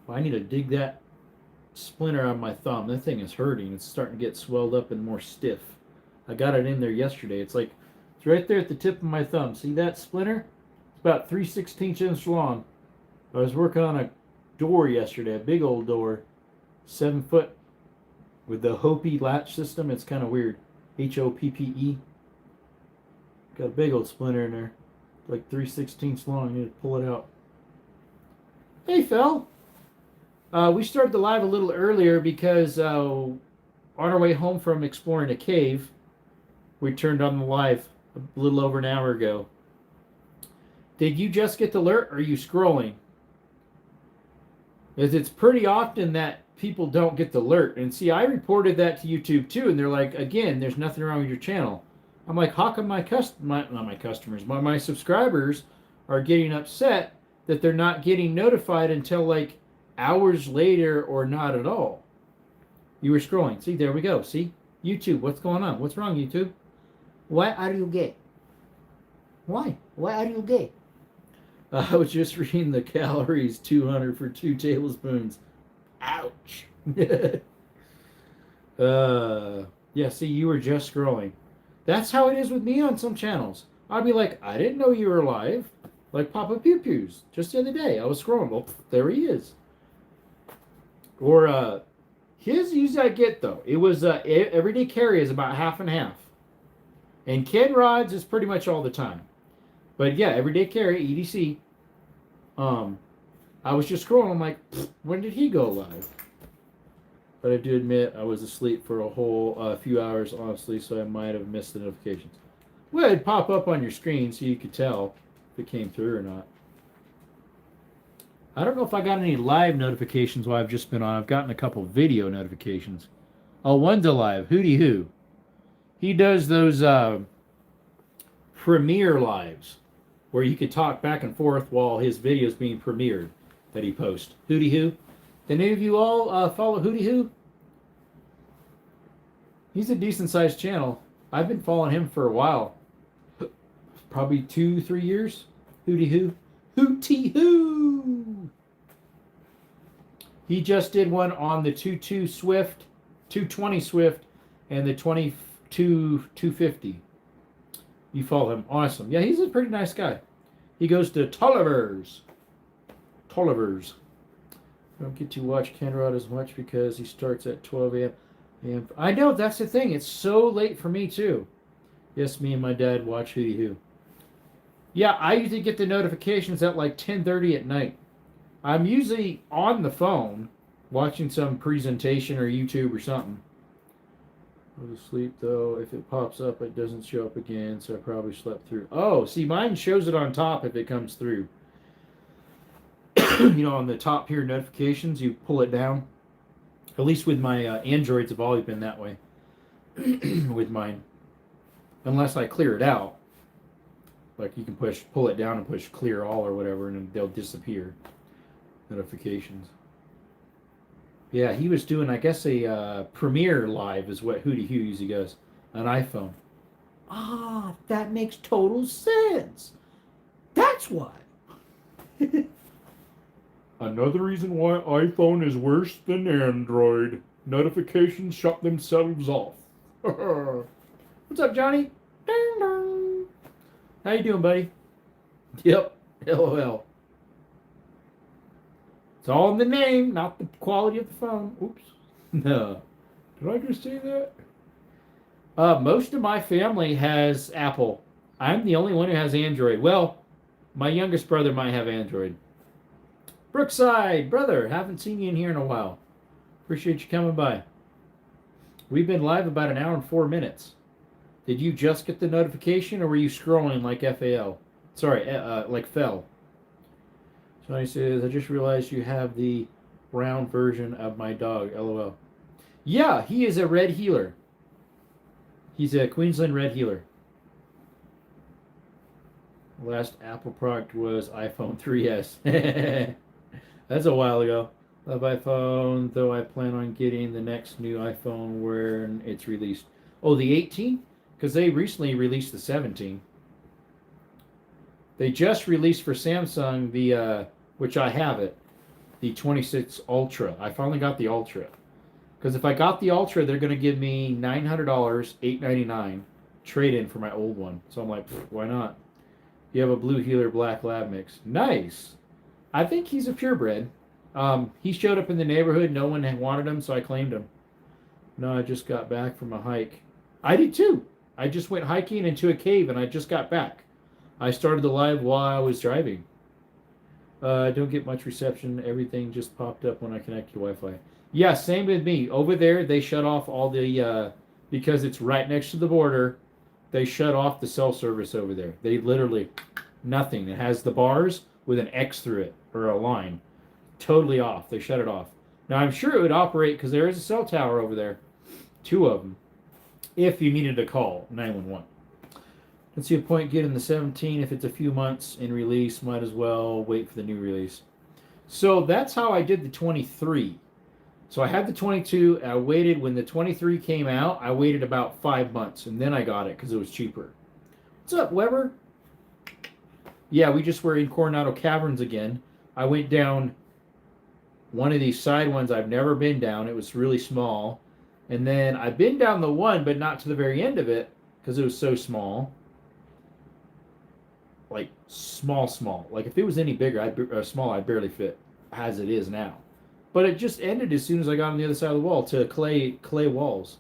I need to dig that splinter on my thumb. That thing is hurting. It's starting to get swelled up and more stiff. I got it in there yesterday. It's right there at the tip of my thumb. See that splinter? It's about 3/16 inches long. I was working on a door yesterday, a big old door, 7 foot, with the Hoppe latch system. It's kind of weird. HOPPE. Got a big old splinter in there, like 3/16 long. I need to pull it out. Hey, Phil. We started the live a little earlier because on our way home from exploring a cave, we turned on the live a little over an hour ago. Did you just get the alert, or are you scrolling? Because it's pretty often that people don't get the alert. And see, I reported that to YouTube too, and they're like, again, there's nothing wrong with your channel. I'm like, how come my subscribers are getting upset that they're not getting notified until like hours later or not at all? You were scrolling. See, there we go. See? YouTube, what's going on? What's wrong, YouTube? Why are you gay? Why? Why are you gay? I was just reading the calories, 200 for 2 tablespoons. Ouch. Yeah, see, you were just scrolling. That's how it is with me on some channels. I'd be like, I didn't know you were live. Like Papa Pew Pews. Just the other day, I was scrolling. Well, there he is. Or, his usually I get, though. It was, Everyday Carry is about half and half. And Ken Rod's is pretty much all the time. But yeah, Everyday Carry, EDC. I was just scrolling. I'm like, when did he go live? But I do admit I was asleep for a whole few hours, honestly, so I might have missed the notifications. Well, it'd pop up on your screen so you could tell if it came through or not. I don't know if I got any live notifications while I've just been on. I've gotten a couple video notifications. Oh, one's alive. Hootie Hoo. He does those premiere lives where you could talk back and forth while his video's being premiered that he posts. Hootie Hoo. Did any of you all follow Hootie Hoo? He's a decent sized channel. I've been following him for a while. Probably 2-3 years. Hootie Hoo. Hootie Hoo! He just did one on the 22 Swift, 220 Swift, and the 22 250. You follow him. Awesome. Yeah, he's a pretty nice guy. He goes to Tolliver's. I don't get to watch Ken Rod as much because he starts at 12 a.m. I know, that's the thing. It's so late for me, too. Yes, me and my dad watch Hootie Hoo. Yeah, I usually get the notifications at like 10:30 at night. I'm usually on the phone watching some presentation or YouTube or something. Go to sleep, though. If it pops up, it doesn't show up again, so I probably slept through. Oh, see, mine shows it on top if it comes through. You know, on the top here, notifications, you pull it down. At least with my Androids have always been that way. With mine. Unless I clear it out. Like you can pull it down and push clear all or whatever, and they'll disappear. Notifications. Yeah, he was doing, I guess, a premiere live is what Hootie Hoo usually goes. On iPhone. Ah, that makes total sense. That's why. Another reason why iPhone is worse than Android. Notifications shut themselves off. What's up, Johnny? Ding dong. How you doing, buddy? Yep. LOL. It's all in the name, not the quality of the phone. Oops. No. Did I just say that? Most of my family has Apple. I'm the only one who has Android. Well, my youngest brother might have Android. Brookside, brother, haven't seen you in here in a while. Appreciate you coming by. We've been live about an hour and 4 minutes. Did you just get the notification, or were you scrolling like FAL? Sorry, like fell. So he says, I just realized you have the brown version of my dog, LOL. Yeah, he is a red heeler. He's a Queensland red heeler. Last Apple product was iPhone 3S. That's a while ago. Love iPhone, though I plan on getting the next new iPhone when it's released. Oh, the 18? Because they recently released the 17. They just released for Samsung the, which I have it, the 26 Ultra. I finally got the Ultra. Because if I got the Ultra, they're going to give me $900, $899 trade in for my old one. So I'm like, why not? You have a Blue Heeler Black Lab mix. Nice. I think he's a purebred. He showed up in the neighborhood. No one had wanted him, so I claimed him. No, I just got back from a hike. I did too. I just went hiking into a cave and I just got back. I started the live while I was driving. I don't get much reception. Everything just popped up when I connected to Wi-Fi. Yeah, same with me. Over there, they shut off all the, because it's right next to the border, they shut off the cell service over there. They literally, nothing. It has the bars with an X through it, or a line. Totally off. They shut it off. Now, I'm sure it would operate, because there is a cell tower over there. 2 of them. If you needed to call 911. Don't see a point getting the 17 if it's a few months in release. Might as well wait for the new release. So that's how I did the 23. So I had the 22. I waited when the 23 came out. I waited about 5 months, and then I got it because it was cheaper. What's up, Weber? Yeah, we just were in Coronado Caverns again. I went down one of these side ones I've never been down. It was really small. And then I've been down the one, but not to the very end of it because it was so small. Like small. Like if it was any bigger, small, I'd barely fit as it is now. But it just ended as soon as I got on the other side of the wall to clay walls.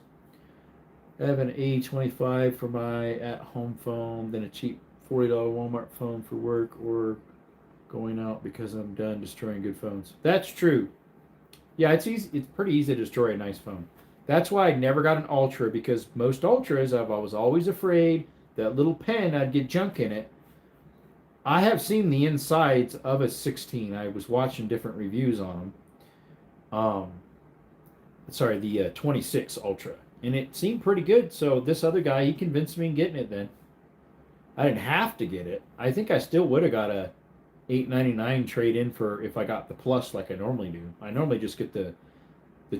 I have an A25 for my at-home phone, then a cheap $40 Walmart phone for work or going out because I'm done destroying good phones. That's true. Yeah, it's easy. It's pretty easy to destroy a nice phone. That's why I never got an Ultra, because most Ultras, I was always afraid that little pen, I'd get junk in it. I have seen the insides of a 16. I was watching different reviews on them. The 26 Ultra. And it seemed pretty good, so this other guy, he convinced me in getting it then. I didn't have to get it. I think I still would have got a $899 trade in for if I got the Plus like I normally do. I normally just get the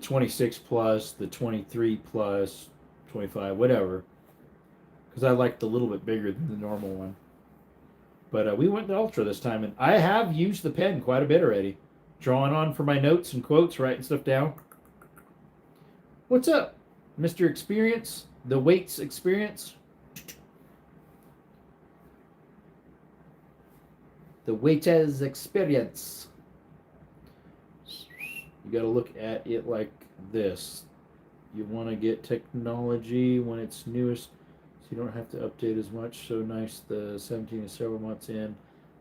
26 Plus, the 23 Plus, 25, whatever. Because I like the little bit bigger than the normal one. But we went to Ultra this time, and I have used the pen quite a bit already. Drawing on for my notes and quotes, writing stuff down. What's up, Mr. Experience? The weights experience? The weights experience. You got to look at it like this. You want to get technology when it's newest, so you don't have to update as much. So nice, the 17 is several months in.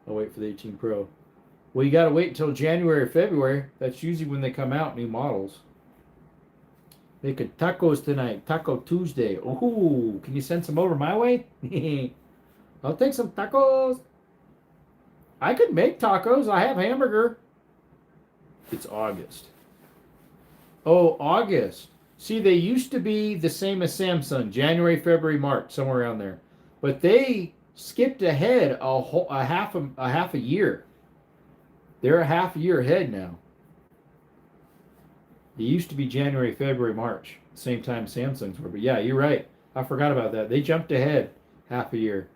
I'll wait for the 18 Pro. Well, you got to wait until January or February. That's usually when they come out, new models. Making tacos tonight. Taco Tuesday. Ooh, can you send some over my way? I'll take some tacos. I could make tacos. I have hamburger. It's August. Oh, August. See, they used to be the same as Samsung. January, February, March, somewhere around there. But they skipped ahead a half a year. They're a half a year ahead now. It used to be January, February, March, same time Samsung's were. But yeah, you're right. I forgot about that. They jumped ahead half a year.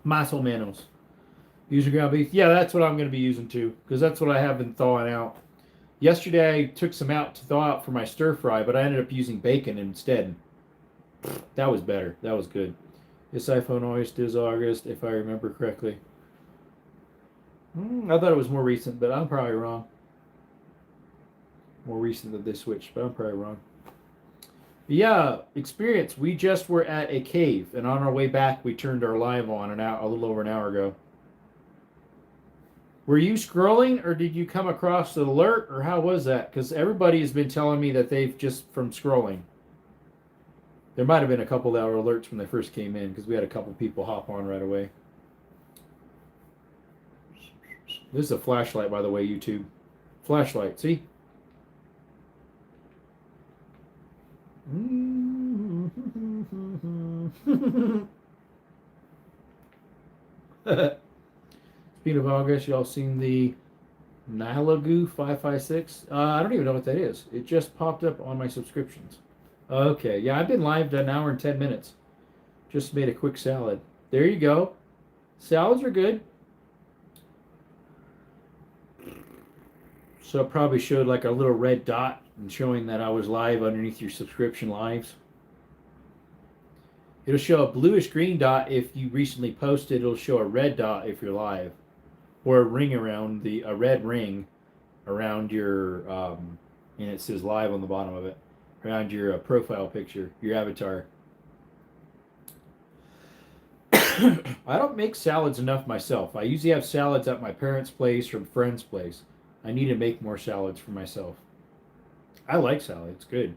Más o menos. Using ground beef. Yeah, that's what I'm going to be using too, because that's what I have been thawing out. Yesterday I took some out to thaw out for my stir fry, but I ended up using bacon instead. That was better. That was good. This iPhone always does August, if I remember correctly. I thought it was more recent, but I'm probably wrong. More recent than they switched, but I'm probably wrong. Yeah, experience. We just were at a cave, and on our way back, we turned our live on a little over an hour ago. Were you scrolling, or did you come across the alert, or how was that? Because everybody has been telling me that they've just from scrolling. There might have been a couple that were alerts when they first came in, because we had a couple people hop on right away. This is a flashlight, by the way, YouTube. Flashlight, see? Speaking of August, y'all seen the Nihilagoo 556? I don't even know what that is. It just popped up on my subscriptions. Okay, yeah, I've been live an hour and 10 minutes. Just made a quick salad. There you go. Salads are good. So it probably showed like a little red dot and showing that I was live underneath your subscription lives. It'll show a bluish green dot if you recently posted. It'll show a red dot if you're live, or a ring around a red ring around your and it says live on the bottom of it around your profile picture, your avatar. I don't make salads enough myself. I usually have salads at my parents' place or friend's place. I need to make more salads for myself. I like salad. It's good.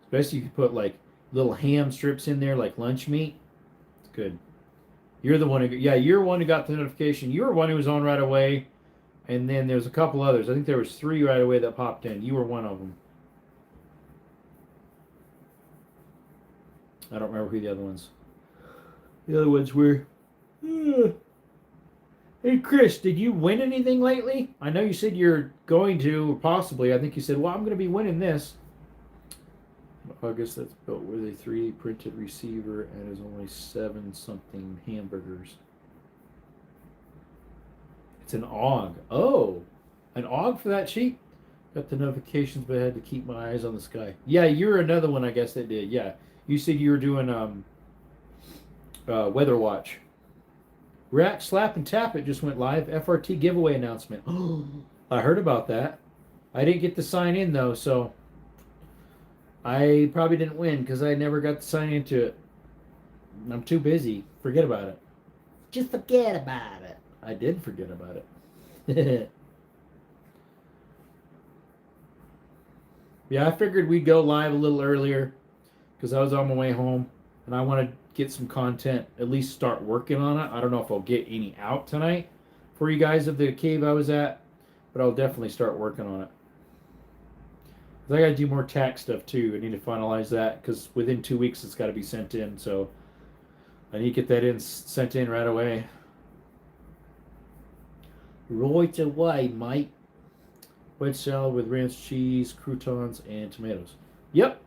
Especially if you put like little ham strips in there like lunch meat. It's good. You're the one who, yeah, you're one who got the notification. You were one who was on right away. And then there's a couple others. I think there was 3 right away that popped in. You were one of them. I don't remember who the other ones. The other ones were. Hey Chris, did you win anything lately? I know you said you're going to, or possibly. I think you said, well, I'm going to be winning this. August, that's built with a 3D printed receiver and is only 7 something hamburgers. It's an AUG. Oh, an AUG for that cheap? Got the notifications, but I had to keep my eyes on the sky. Yeah, you're another one, I guess, that did. Yeah, you said you were doing Weather Watch. Rat Slap and Tap It just went live. FRT giveaway announcement. I heard about that. I didn't get to sign in though, so I probably didn't win because I never got to sign into it. I'm too busy. Forget about it. Just forget about it. I did forget about it. Yeah, I figured we'd go live a little earlier because I was on my way home and I want to get some content, at least start working on it. I don't know if I'll get any out tonight for you guys of the cave I was at, but I'll definitely start working on it. I got to do more tax stuff too. I need to finalize that because within 2 weeks it's got to be sent in. So I need to get that sent in right away. Right away, mate. Wedge salad with ranch cheese, croutons, and tomatoes. Yep.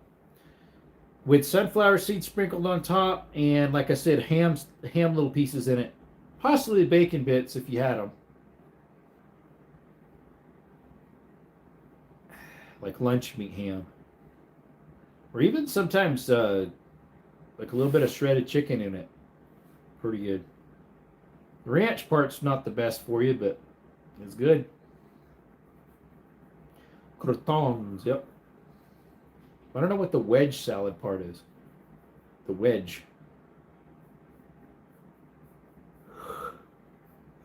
With sunflower seeds sprinkled on top, and like I said, ham little pieces in it. Possibly bacon bits if you had them. Like lunch meat ham. Or even sometimes like a little bit of shredded chicken in it. Pretty good. The ranch part's not the best for you, but it's good. Croutons, yep. I don't know what the wedge salad part is. The wedge.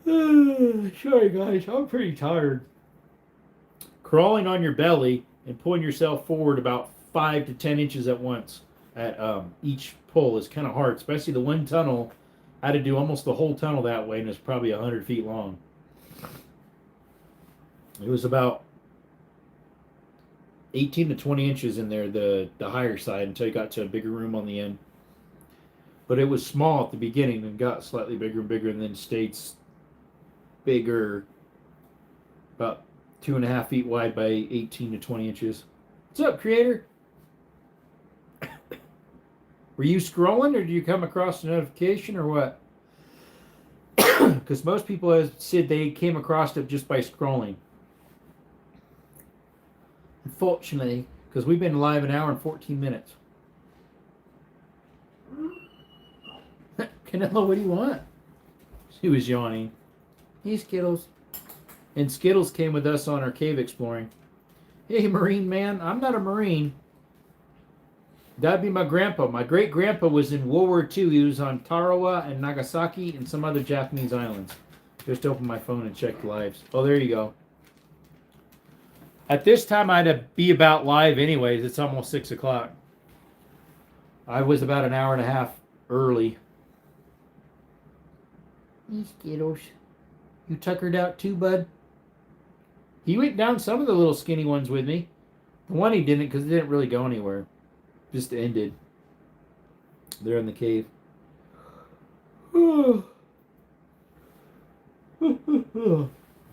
Sorry guys, I'm pretty tired. Crawling on your belly and pulling yourself forward about 5 to 10 inches at once at each pull is kind of hard, especially the one tunnel. I had to do almost the whole tunnel that way, and it's probably 100 feet long. It was about 18 to 20 inches in there, the higher side, until you got to a bigger room on the end. But it was small at the beginning and got slightly bigger and bigger, and then stayed bigger, about 2.5 feet wide by 18 to 20 inches. What's up, creator? Were you scrolling, or did you come across a notification, or what? Because most people have said they came across it just by scrolling. Unfortunately, because we've been live an hour and 14 minutes. Canelo, what do you want? He was yawning. Hey, Skittles. And Skittles came with us on our cave exploring. Hey, Marine man. I'm not a Marine. That'd be my grandpa. My great-grandpa was in World War II. He was on Tarawa and Nagasaki and some other Japanese islands. Just open my phone and check the lives. Oh, there you go. At this time, I'd be about live anyways. It's almost 6 o'clock. I was about an hour and a half early. Hey, Skittles. You tuckered out too, bud? He went down some of the little skinny ones with me. The one he didn't because it didn't really go anywhere. Just ended. They're in the cave.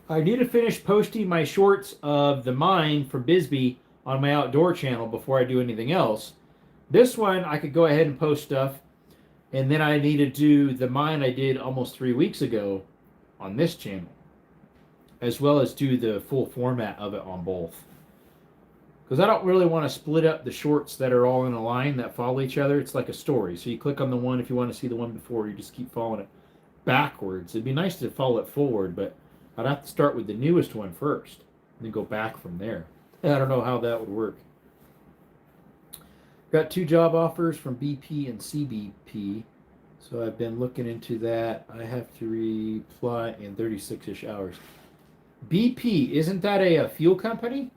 I need to finish posting my shorts of the mine from Bisbee on my outdoor channel before I do anything else. This one, I could go ahead and post stuff. And then I need to do the mine I did almost 3 weeks ago on this channel, as well as do the full format of it on both. Because I don't really want to split up the shorts that are all in a line that follow each other. It's like a story. So you click on the one if you want to see the one before. You just keep following it backwards. It'd be nice to follow it forward, but I'd have to start with the newest one first and then go back from there. I don't know how that would work. Got 2 job offers from BP and CBP. So I've been looking into that. I have to reply in 36-ish hours. BP, isn't that a fuel company?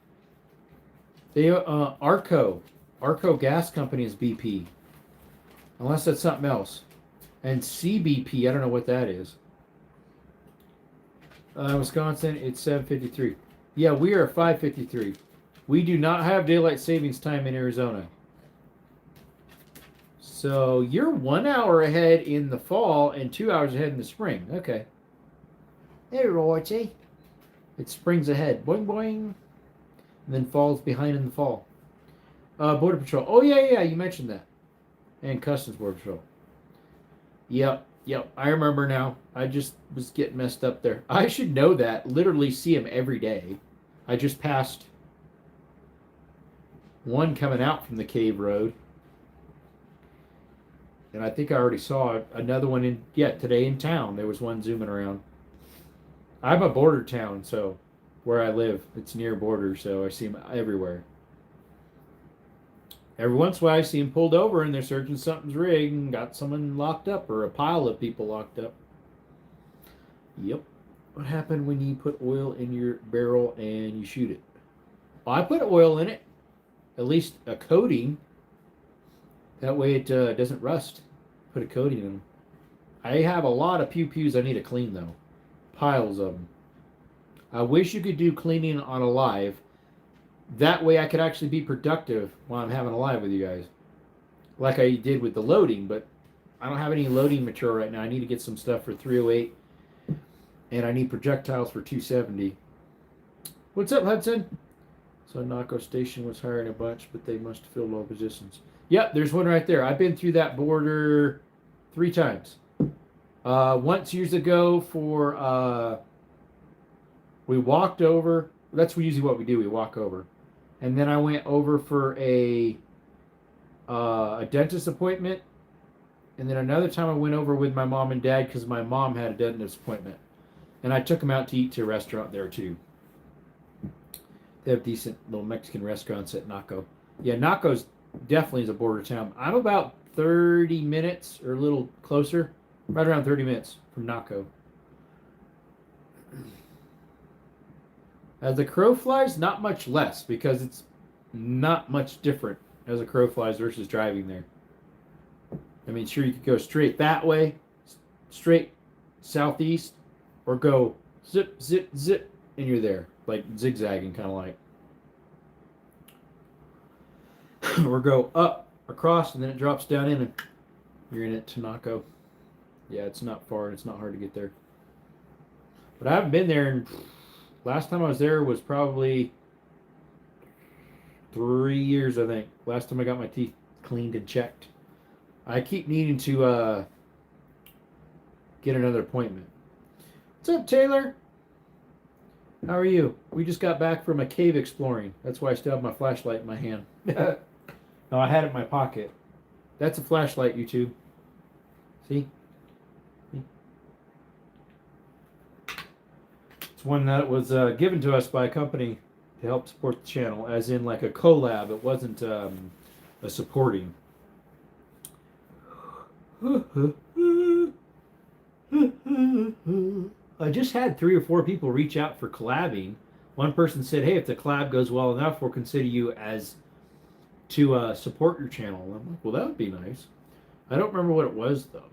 They Arco Gas Company is BP, unless that's something else. And CBP, I don't know what that is. Wisconsin, it's 7:53. Yeah, we are 5:53. We do not have daylight savings time in Arizona. So you're 1 hour ahead in the fall and 2 hours ahead in the spring. Okay. Hey, righty. It springs ahead. Boing, boing. And then falls behind in the fall. Border Patrol. Oh, yeah, you mentioned that. And Customs Border Patrol. Yep. I remember now. I just was getting messed up there. I should know that. Literally see him every day. I just passed one coming out from the Cave Road. And I think I already saw another one today in town. There was one zooming around. I'm a border town, so where I live, it's near border, so I see them everywhere. Every once in a while I see them pulled over and they're searching something's rig and got someone locked up or a pile of people locked up. Yep. What happened when you put oil in your barrel and you shoot it? Well, I put oil in it, at least a coating. That way it doesn't rust. Put a coating in them. I have a lot of pew-pews I need to clean, though. Piles of them. I wish you could do cleaning on a live. That way I could actually be productive while I'm having a live with you guys. Like I did with the loading, but I don't have any loading material right now. I need to get some stuff for 308. And I need projectiles for 270. What's up, Hudson? So Naco Station was hiring a bunch, but they must have filled all positions. Yep, there's one right there. I've been through that border 3 times. Once years ago for, we walked over. That's usually what we do. We walk over. And then I went over for a dentist appointment. And then another time I went over with my mom and dad because my mom had a dentist appointment. And I took them out to eat to a restaurant there too. They have decent little Mexican restaurants at Naco. Yeah, Naco's definitely is a border town. I'm about 30 minutes or a little closer. Right around 30 minutes from Naco. As the crow flies, not much less because it's not much different as a crow flies versus driving there. I mean, sure, you could go straight that way, straight southeast, or go zip, zip, zip, and you're there. Like zigzagging, kind of like. Or go up, across, and then it drops down in, and you're in it to Naco. Yeah, it's not far, and it's not hard to get there. But I haven't been there, and last time I was there was probably 3 years, I think. Last time I got my teeth cleaned and checked. I keep needing to get another appointment. What's up, Taylor? How are you? We just got back from a cave exploring. That's why I still have my flashlight in my hand. No, I had it in my pocket. That's a flashlight, YouTube. See? It's one that was given to us by a company to help support the channel, as in like a collab. It wasn't a supporting. I just had 3 or 4 people reach out for collabing. One person said, hey, if the collab goes well enough, we'll consider you as to support your channel. And I'm like, well, that would be nice. I don't remember what it was, though.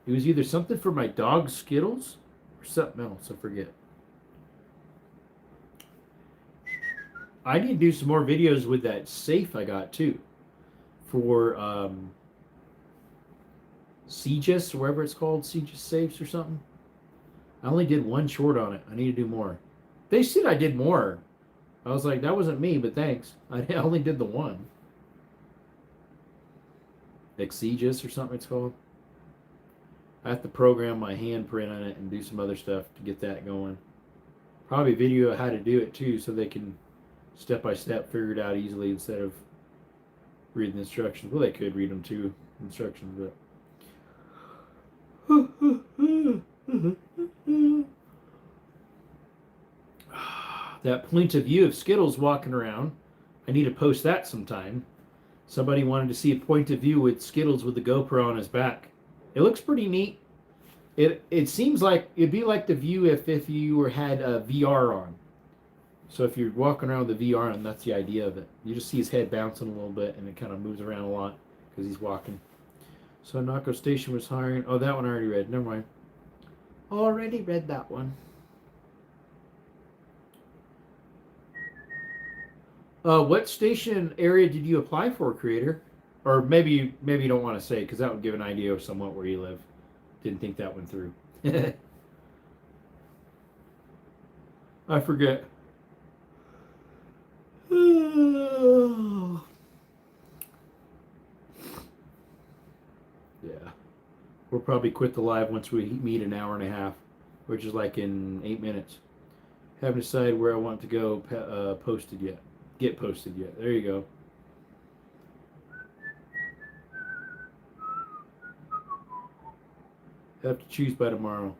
It was either something for my dog Skittles or something else. I forget. I need to do some more videos with that safe I got, too. For CGIS, or whatever it's called. CGIS safes or something. I only did one short on it. I need to do more. They said I did more. I was like, that wasn't me, but thanks. I only did the one. Exegesis or something it's called. I have to program my handprint on it and do some other stuff to get that going. Probably video how to do it too, so they can step by step figure it out easily instead of reading the instructions. Well, they could read them too, instructions, but that point of view of Skittles walking around, I need to post that sometime. Somebody wanted to see a point of view with Skittles with the GoPro on his back. It looks pretty neat. It seems like it'd be like the view if you had a VR on. So if you're walking around with the VR on, that's the idea of it. You just see his head bouncing a little bit, and it kind of moves around a lot because he's walking. So Naco Station was hiring. Oh, that one I already read. Never mind. Already read that one. What station area did you apply for, creator? Or maybe you don't want to say, because that would give an idea of somewhat where you live. Didn't think that went through. I forget. Yeah. We'll probably quit the live once we meet an hour and a half, which is like in 8 minutes. Haven't decided where I want to go posted yet. Get posted yet. There you go. Have to choose by tomorrow.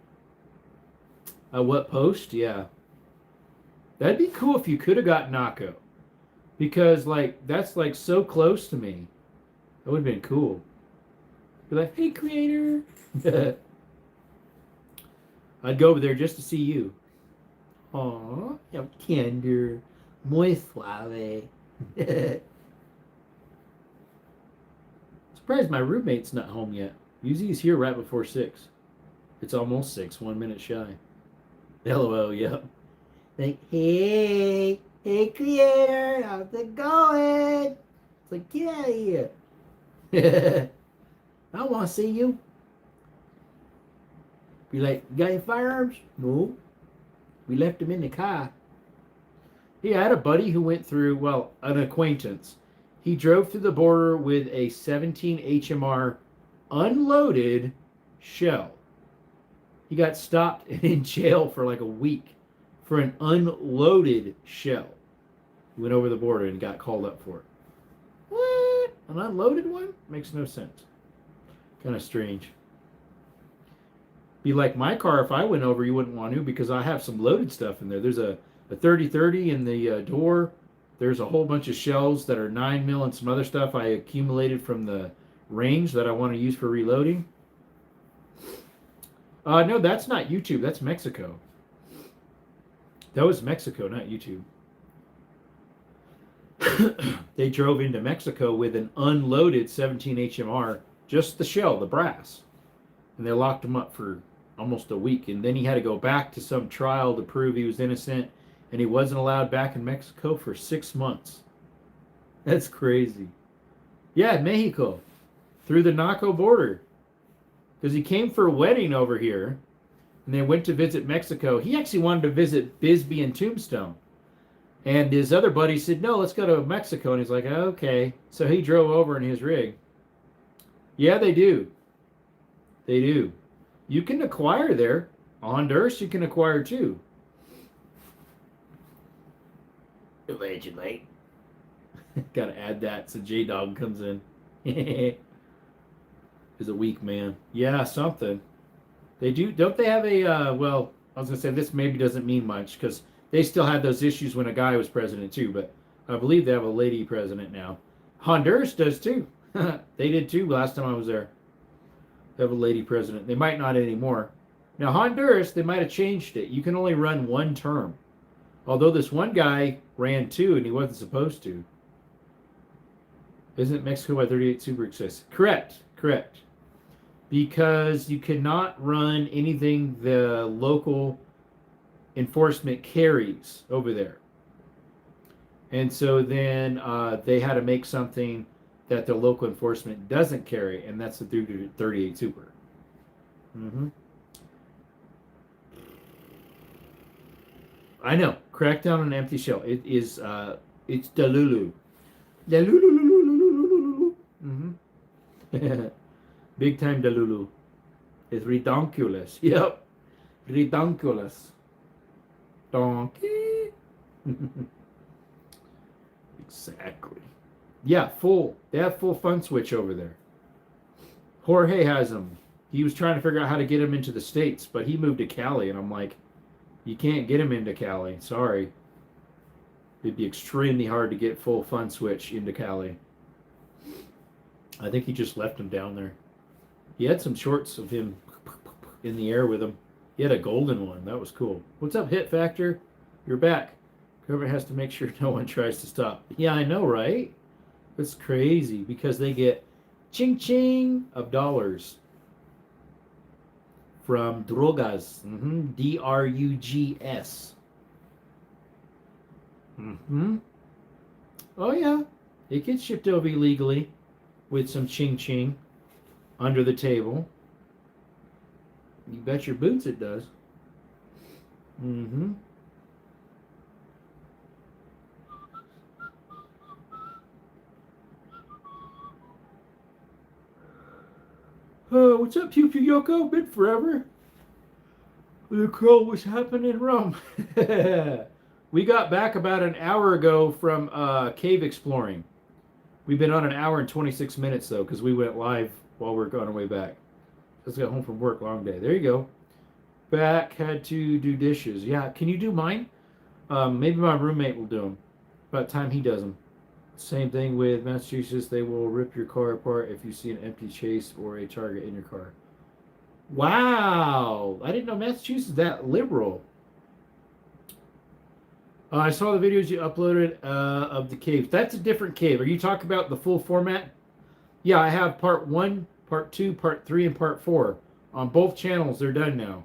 What post? Yeah. That'd be cool if you could have got Naco. Because, like, that's, like, so close to me. That would have been cool. Be like, hey, creator. I'd go over there just to see you. Aw, how tender. Muy suave. Surprised my roommate's not home yet. Usually he's here right before 6. It's almost 6, 1 minute shy. LOL, yep. Like, hey creator, how's it going? It's like, get out of here. I don't want to see you. Be like, you got any firearms? No. We left them in the car. Yeah, I had a buddy who went through, well, an acquaintance. He drove through the border with a 17 HMR unloaded shell. He got stopped and in jail for like a week for an unloaded shell. He went over the border and got called up for it. What? An unloaded one? Makes no sense. Kind of strange. Be like my car, if I went over, you wouldn't want to because I have some loaded stuff in there. There's a 30-30 in the door. There's a whole bunch of shells that are 9mm and some other stuff I accumulated from the range that I want to use for reloading. No, that's not YouTube. That's Mexico. That was Mexico, not YouTube. They drove into Mexico with an unloaded 17 HMR, just the shell, the brass. And they locked him up for almost a week. And then he had to go back to some trial to prove he was innocent. And he wasn't allowed back in Mexico for 6 months. That's crazy. Yeah, Mexico. Through the Naco border. Because he came for a wedding over here. And they went to visit Mexico. He actually wanted to visit Bisbee and Tombstone. And his other buddy said, no, let's go to Mexico. And he's like, okay. So he drove over in his rig. Yeah, they do. They do. You can acquire there. Honduras, you can acquire too. Allegedly. Gotta add that so J-Dog comes in. Is a weak man. Yeah, something. They do. Don't they have a, well, I was going to say this maybe doesn't mean much because they still had those issues when a guy was president too, but I believe they have a lady president now. Honduras does too. They did too last time I was there. They have a lady president. They might not anymore. Now Honduras, they might have changed it. You can only run one term. Although this one guy ran 2 and he wasn't supposed to. Isn't Mexico by 38 super excess? Correct. Because you cannot run anything the local enforcement carries over there. And so then they had to make something that the local enforcement doesn't carry, and that's the 38 super. I know. Crack down on an empty shell. It is. It's Delulu. Delulu. Mm-hmm. Big time Delulu. It's redonkulous. Yep. Redonkulous. Donkey. Exactly. Yeah, full. They have full fun switch over there. Jorge has them. He was trying to figure out how to get him into the States, but he moved to Cali, and I'm like, you can't get him into Cali. Sorry. It'd be extremely hard to get full fun switch into Cali. I think he just left him down there. He had some shorts of him in the air with him. He had a golden one. That was cool. What's up, Hit Factor? You're back. Whoever has to make sure no one tries to stop. Yeah, I know, right? It's crazy because they get ching ching of dollars from drogas. Drugs. Oh yeah, it gets shipped over illegally with some ching ching under the table. You bet your boots it does. What's up, Pew Pew Yoko? Been forever. The crow was happening in Rome. We got back about an hour ago from cave exploring. We've been on an hour and 26 minutes, though, because we went live while we were on our way back. Just got home from work, long day. There you go. Back, had to do dishes. Yeah, can you do mine? Maybe my roommate will do them. About time he does them. Same thing with Massachusetts. They will rip your car apart if you see an empty chase or a target in your car. Wow. I didn't know Massachusetts is that liberal. I saw the videos you uploaded of the cave. That's a different cave. Are you talking about the full format? Yeah, I have part 1, part 2, part 3, and part 4. On both channels, they're done now.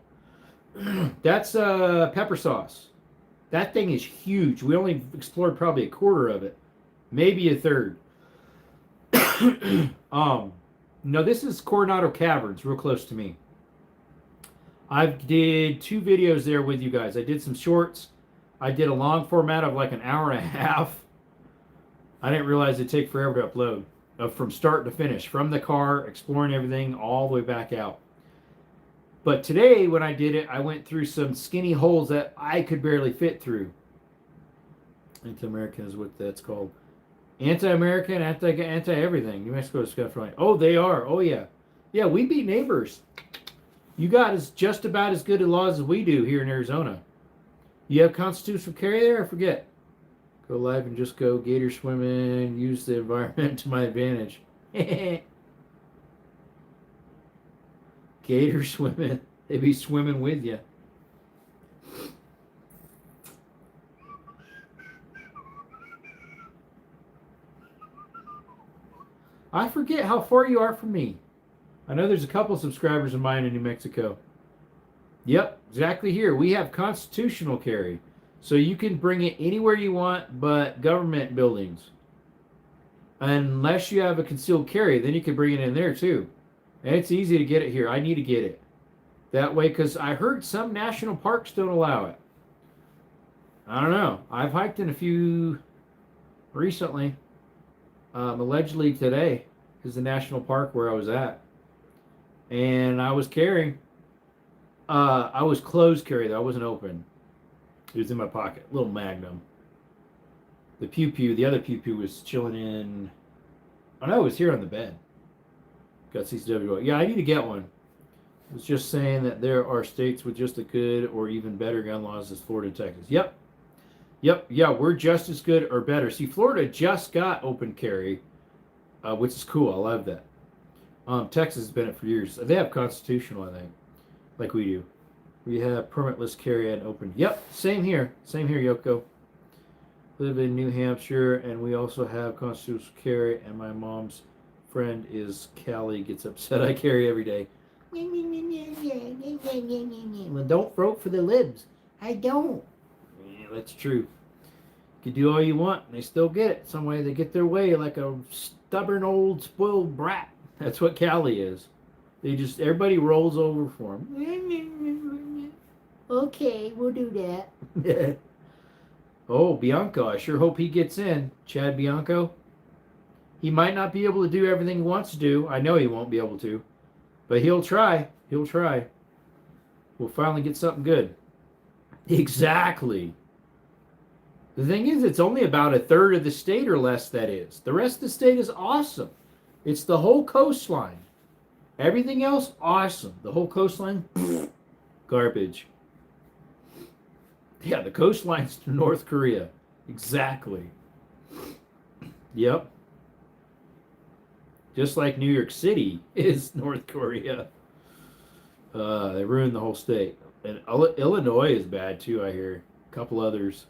That's pepper sauce. That thing is huge. We only explored probably a quarter of it. Maybe a third. No, this is Coronado Caverns, real close to me. I did 2 videos there with you guys. I did some shorts. I did a long format of like an hour and a half. I didn't realize it'd take forever to upload. From start to finish. From the car, exploring everything, all the way back out. But today, when I did it, I went through some skinny holes that I could barely fit through. Anti-American is what that's called. Anti-American, anti-everything. New Mexico is kind of. Oh, they are. Oh, yeah. Yeah, we beat neighbors. You got just about as good a laws as we do here in Arizona. You have constitutional carry there? I forget. Go live and just go gator swimming. Use the environment to my advantage. Gator swimming. They be swimming with you. I forget how far you are from me. I know there's a couple subscribers of mine in New Mexico. Yep, exactly here. We have constitutional carry. So you can bring it anywhere you want but government buildings. Unless you have a concealed carry, then you can bring it in there too. And it's easy to get it here. I need to get it. That way, because I heard some national parks don't allow it. I don't know. I've hiked in a few recently. Allegedly today is the national park where I was at. And I was carrying. I was closed carry though. I wasn't open. It was in my pocket. Little Magnum. The Pew Pew, the other Pew Pew was chilling in. Oh no, it was here on the bed. Got CCW. Yeah, I need to get one. I was just saying that there are states with just as good or even better gun laws as Florida and Texas. Yep. Yeah, we're just as good or better. See, Florida just got open carry, which is cool. I love that. Texas has been it for years. They have constitutional, I think, like we do. We have permitless carry and open. Yep, same here. Same here, Yoko. Live in New Hampshire, and we also have constitutional carry, and my mom's friend is Callie, gets upset I carry every day. Well, don't vote for the libs. I don't. Yeah, that's true. You can do all you want, and they still get it. Some way they get their way like a stubborn old spoiled brat. That's what Callie is. Everybody rolls over for him. Okay, we'll do that. Oh, Bianco. I sure hope he gets in. Chad Bianco. He might not be able to do everything he wants to do. I know he won't be able to. But he'll try. He'll try. We'll finally get something good. Exactly. The thing is, it's only about a third of the state or less that is. The rest of the state is awesome. It's the whole coastline. Everything else, awesome. The whole coastline, garbage. Yeah, the coastline's to North Korea. Exactly. Yep. Just like New York City is North Korea. They ruined the whole state. And Illinois is bad too, I hear. A couple others.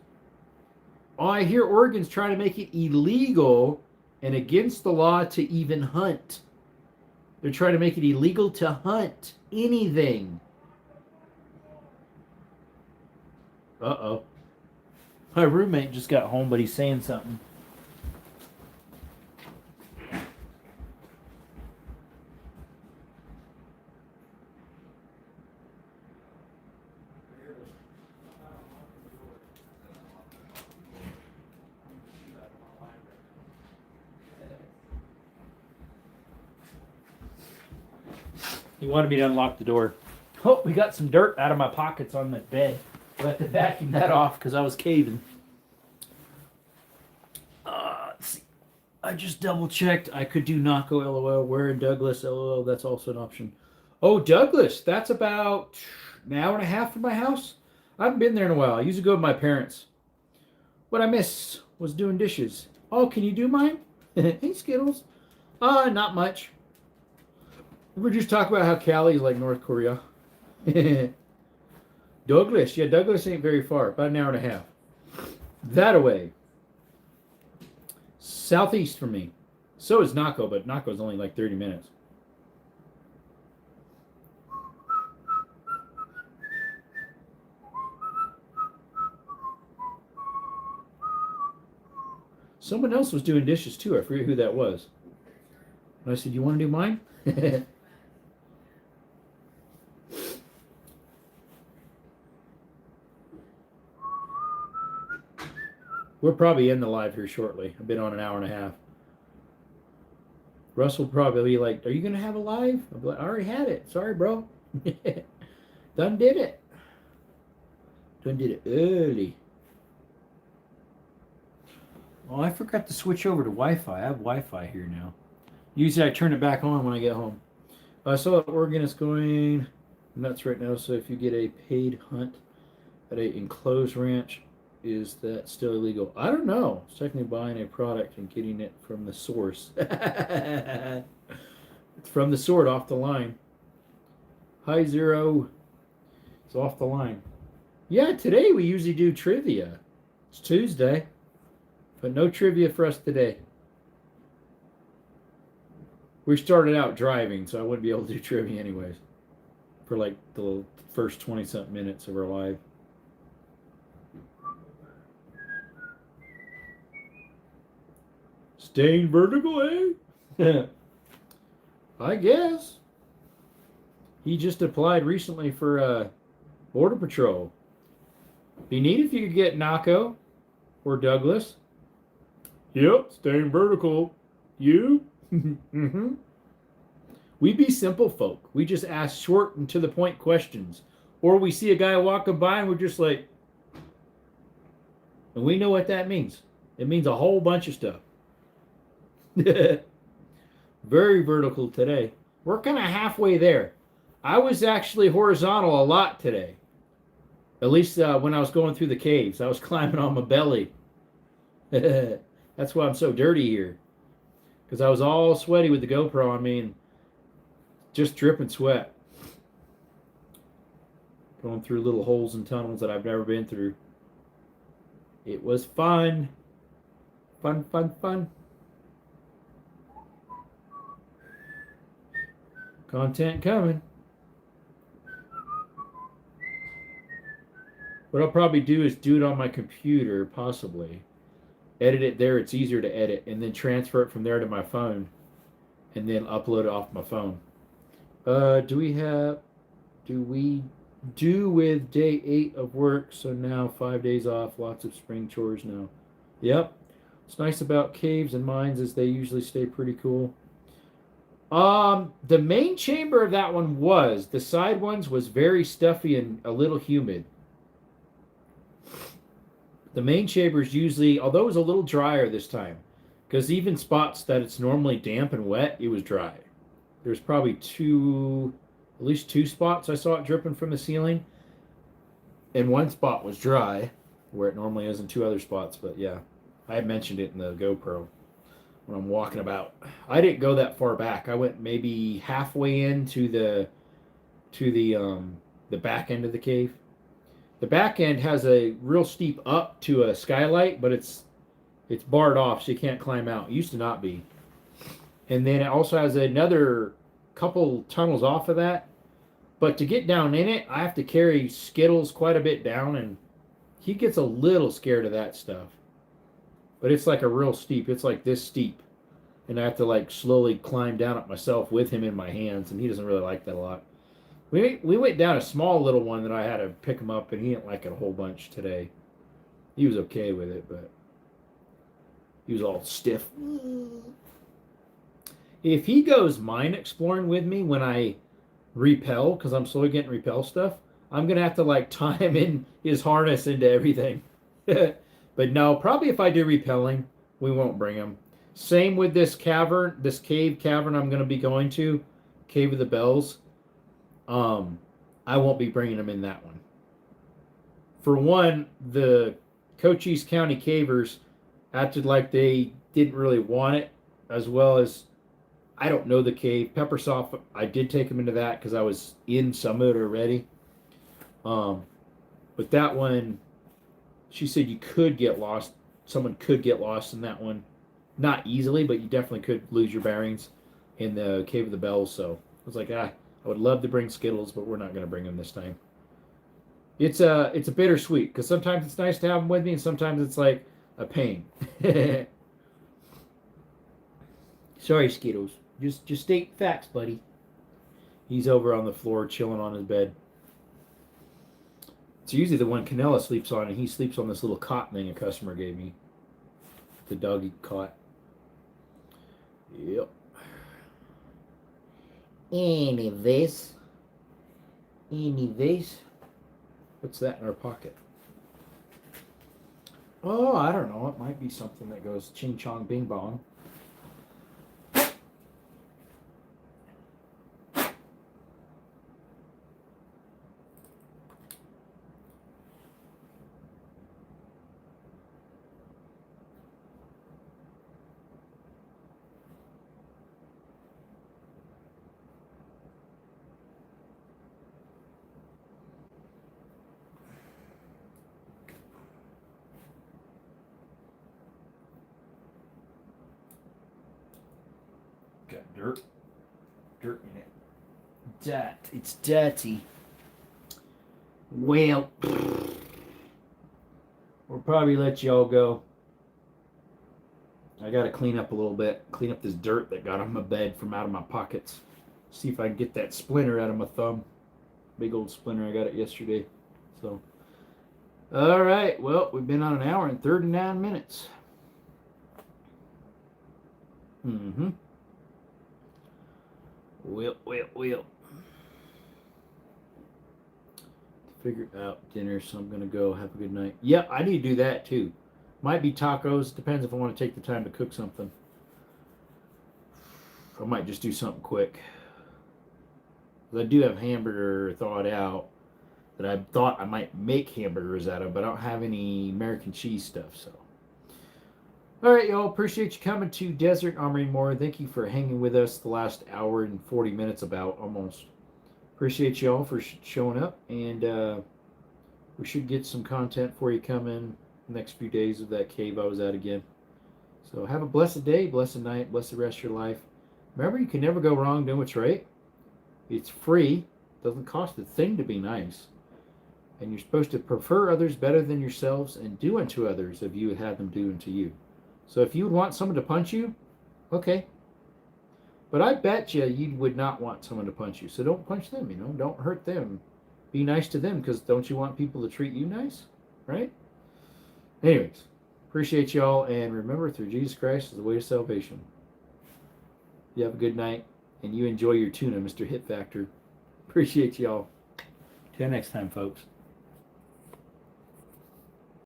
Oh, I hear Oregon's trying to make it illegal and against the law to even hunt. They're trying to make it illegal to hunt anything. Uh-oh. My roommate just got home, but he's saying something. He wanted me to unlock the door. Oh, we got some dirt out of my pockets on the bed. I have to vacuum that off because I was caving. Let's see. I just double checked. I could do Naco LOL. Where in Douglas LOL? That's also an option. Oh, Douglas. That's about an hour and a half from my house. I haven't been there in a while. I used to go with my parents. What I missed was doing dishes. Oh, can you do mine? Hey, Skittles. Not much. We're just talking about how Cali is like North Korea. Douglas. Yeah, Douglas ain't very far. About an hour and a half. That away. Southeast from me. So is Naco, but Naco's only like 30 minutes. Someone else was doing dishes too. I forget who that was. And I said, you want to do mine? We'll probably end the live here shortly. I've been on an hour and a half. Russ will probably be like, are you going to have a live? I'll be like, I already had it. Sorry, bro. Done did it. Done did it early. Oh, I forgot to switch over to Wi-Fi. I have Wi-Fi here now. Usually I turn it back on when I get home. I saw that Oregon is going nuts right now, so if you get a paid hunt at an enclosed ranch, is that still illegal? I don't know. It's technically buying a product and getting it from the source. It's from the sort off the line. Hi, Zero. It's off the line. Yeah, today we usually do trivia. It's Tuesday, but no trivia for us today. We started out driving, so I wouldn't be able to do trivia anyways for like the first 20-something minutes of our live. Staying vertical, eh? I guess. He just applied recently for Border Patrol. Be neat if you could get Naco or Douglas. Yep, staying vertical. You? Mm-hmm. We be simple folk. We just ask short and to the point questions. Or we see a guy walking by and we're just like, and we know what that means. It means a whole bunch of stuff. Very vertical today. We're kind of halfway there. I was actually horizontal a lot today. At least when I was going through the caves. I was climbing on my belly. That's why I'm so dirty here. Because I was all sweaty with the GoPro on me and just dripping sweat. Going through little holes and tunnels that I've never been through. It was fun. Fun, fun, fun. Content coming. What I'll probably do is do it on my computer, possibly. Edit it there, it's easier to edit, and then transfer it from there to my phone, and then upload it off my phone. Do we due with day 8 of work, so now 5 days off, lots of spring chores now. Yep. What's nice about caves and mines is they usually stay pretty cool. The main chamber of that one was. The side ones was very stuffy and a little humid. The main chamber is usually, although it was a little drier this time, because even spots that it's normally damp and wet, it was dry. There's probably at least two spots I saw it dripping from the ceiling, and one spot was dry, where it normally is in two other spots. But yeah, I had mentioned it in the GoPro when I'm walking about. I didn't go that far back. I went maybe halfway into the back end of the cave. The back end has a real steep up to a skylight, but it's barred off, so you can't climb out. It used to not be. And then it also has another couple tunnels off of that. But to get down in it, I have to carry Skittles quite a bit down, and he gets a little scared of that stuff. But it's like a real steep. It's like this steep. And I have to like slowly climb down it myself with him in my hands, and he doesn't really like that a lot. We went down a small little one that I had to pick him up, and he didn't like it a whole bunch today. He was okay with it, but he was all stiff. If he goes mine exploring with me when I repel, because I'm slowly getting repel stuff, I'm going to have to like tie him in his harness into everything. But no, probably if I do repelling, we won't bring him. Same with this cavern, this cave cavern I'm going to be going to, Cave of the Bells. I won't be bringing him in that one. For one, the Cochise County cavers acted like they didn't really want it, as well as I don't know the cave. Peppersoft, I did take him into that because I was in some of it already. But that one, she said you could get lost. Someone could get lost in that one. Not easily, but you definitely could lose your bearings in the Cave of the Bells. So I was like, I would love to bring Skittles, but we're not going to bring them this time. It's a bittersweet, because sometimes it's nice to have them with me, and sometimes it's like a pain. Sorry, Skittles. Just state facts, buddy. He's over on the floor chilling on his bed. It's usually the one Canella sleeps on, and he sleeps on this little cot thing a customer gave me. The doggy cot. Yep. Any this. What's that in our pocket? Oh, I don't know. It might be something that goes ching chong bing bong. Got dirt in it. It's dirty. Well, we'll probably let y'all go. I gotta clean up a little bit. Clean up this dirt that got on my bed from out of my pockets. See if I can get that splinter out of my thumb. Big old splinter. I got it yesterday. So, all right. Well, we've been on an hour and 39 minutes. Well. Figure out dinner, so I'm gonna go. Have a good night. Yep, I need to do that too. Might be tacos. Depends if I want to take the time to cook something. I might just do something quick. I do have hamburger thawed out that I thought I might make hamburgers out of, but I don't have any American cheese stuff, so. All right, y'all. Appreciate you coming to Desert Armory More. Thank you for hanging with us the last hour and 40 minutes about, almost. Appreciate y'all for showing up, and we should get some content for you coming the next few days of that cave I was at again. So have a blessed day, blessed night, blessed rest of your life. Remember, you can never go wrong doing what's right. It's free. Doesn't cost a thing to be nice. And you're supposed to prefer others better than yourselves and do unto others if you would have them do unto you. So if you would want someone to punch you, okay. But I bet you would not want someone to punch you. So don't punch them, don't hurt them. be nice to them, because don't you want people to treat you nice, right? Anyways, appreciate y'all, and remember, through Jesus Christ is the way to salvation. You have a good night, and you enjoy your tuna, Mr. Hit Factor. Appreciate y'all. Till next time, folks.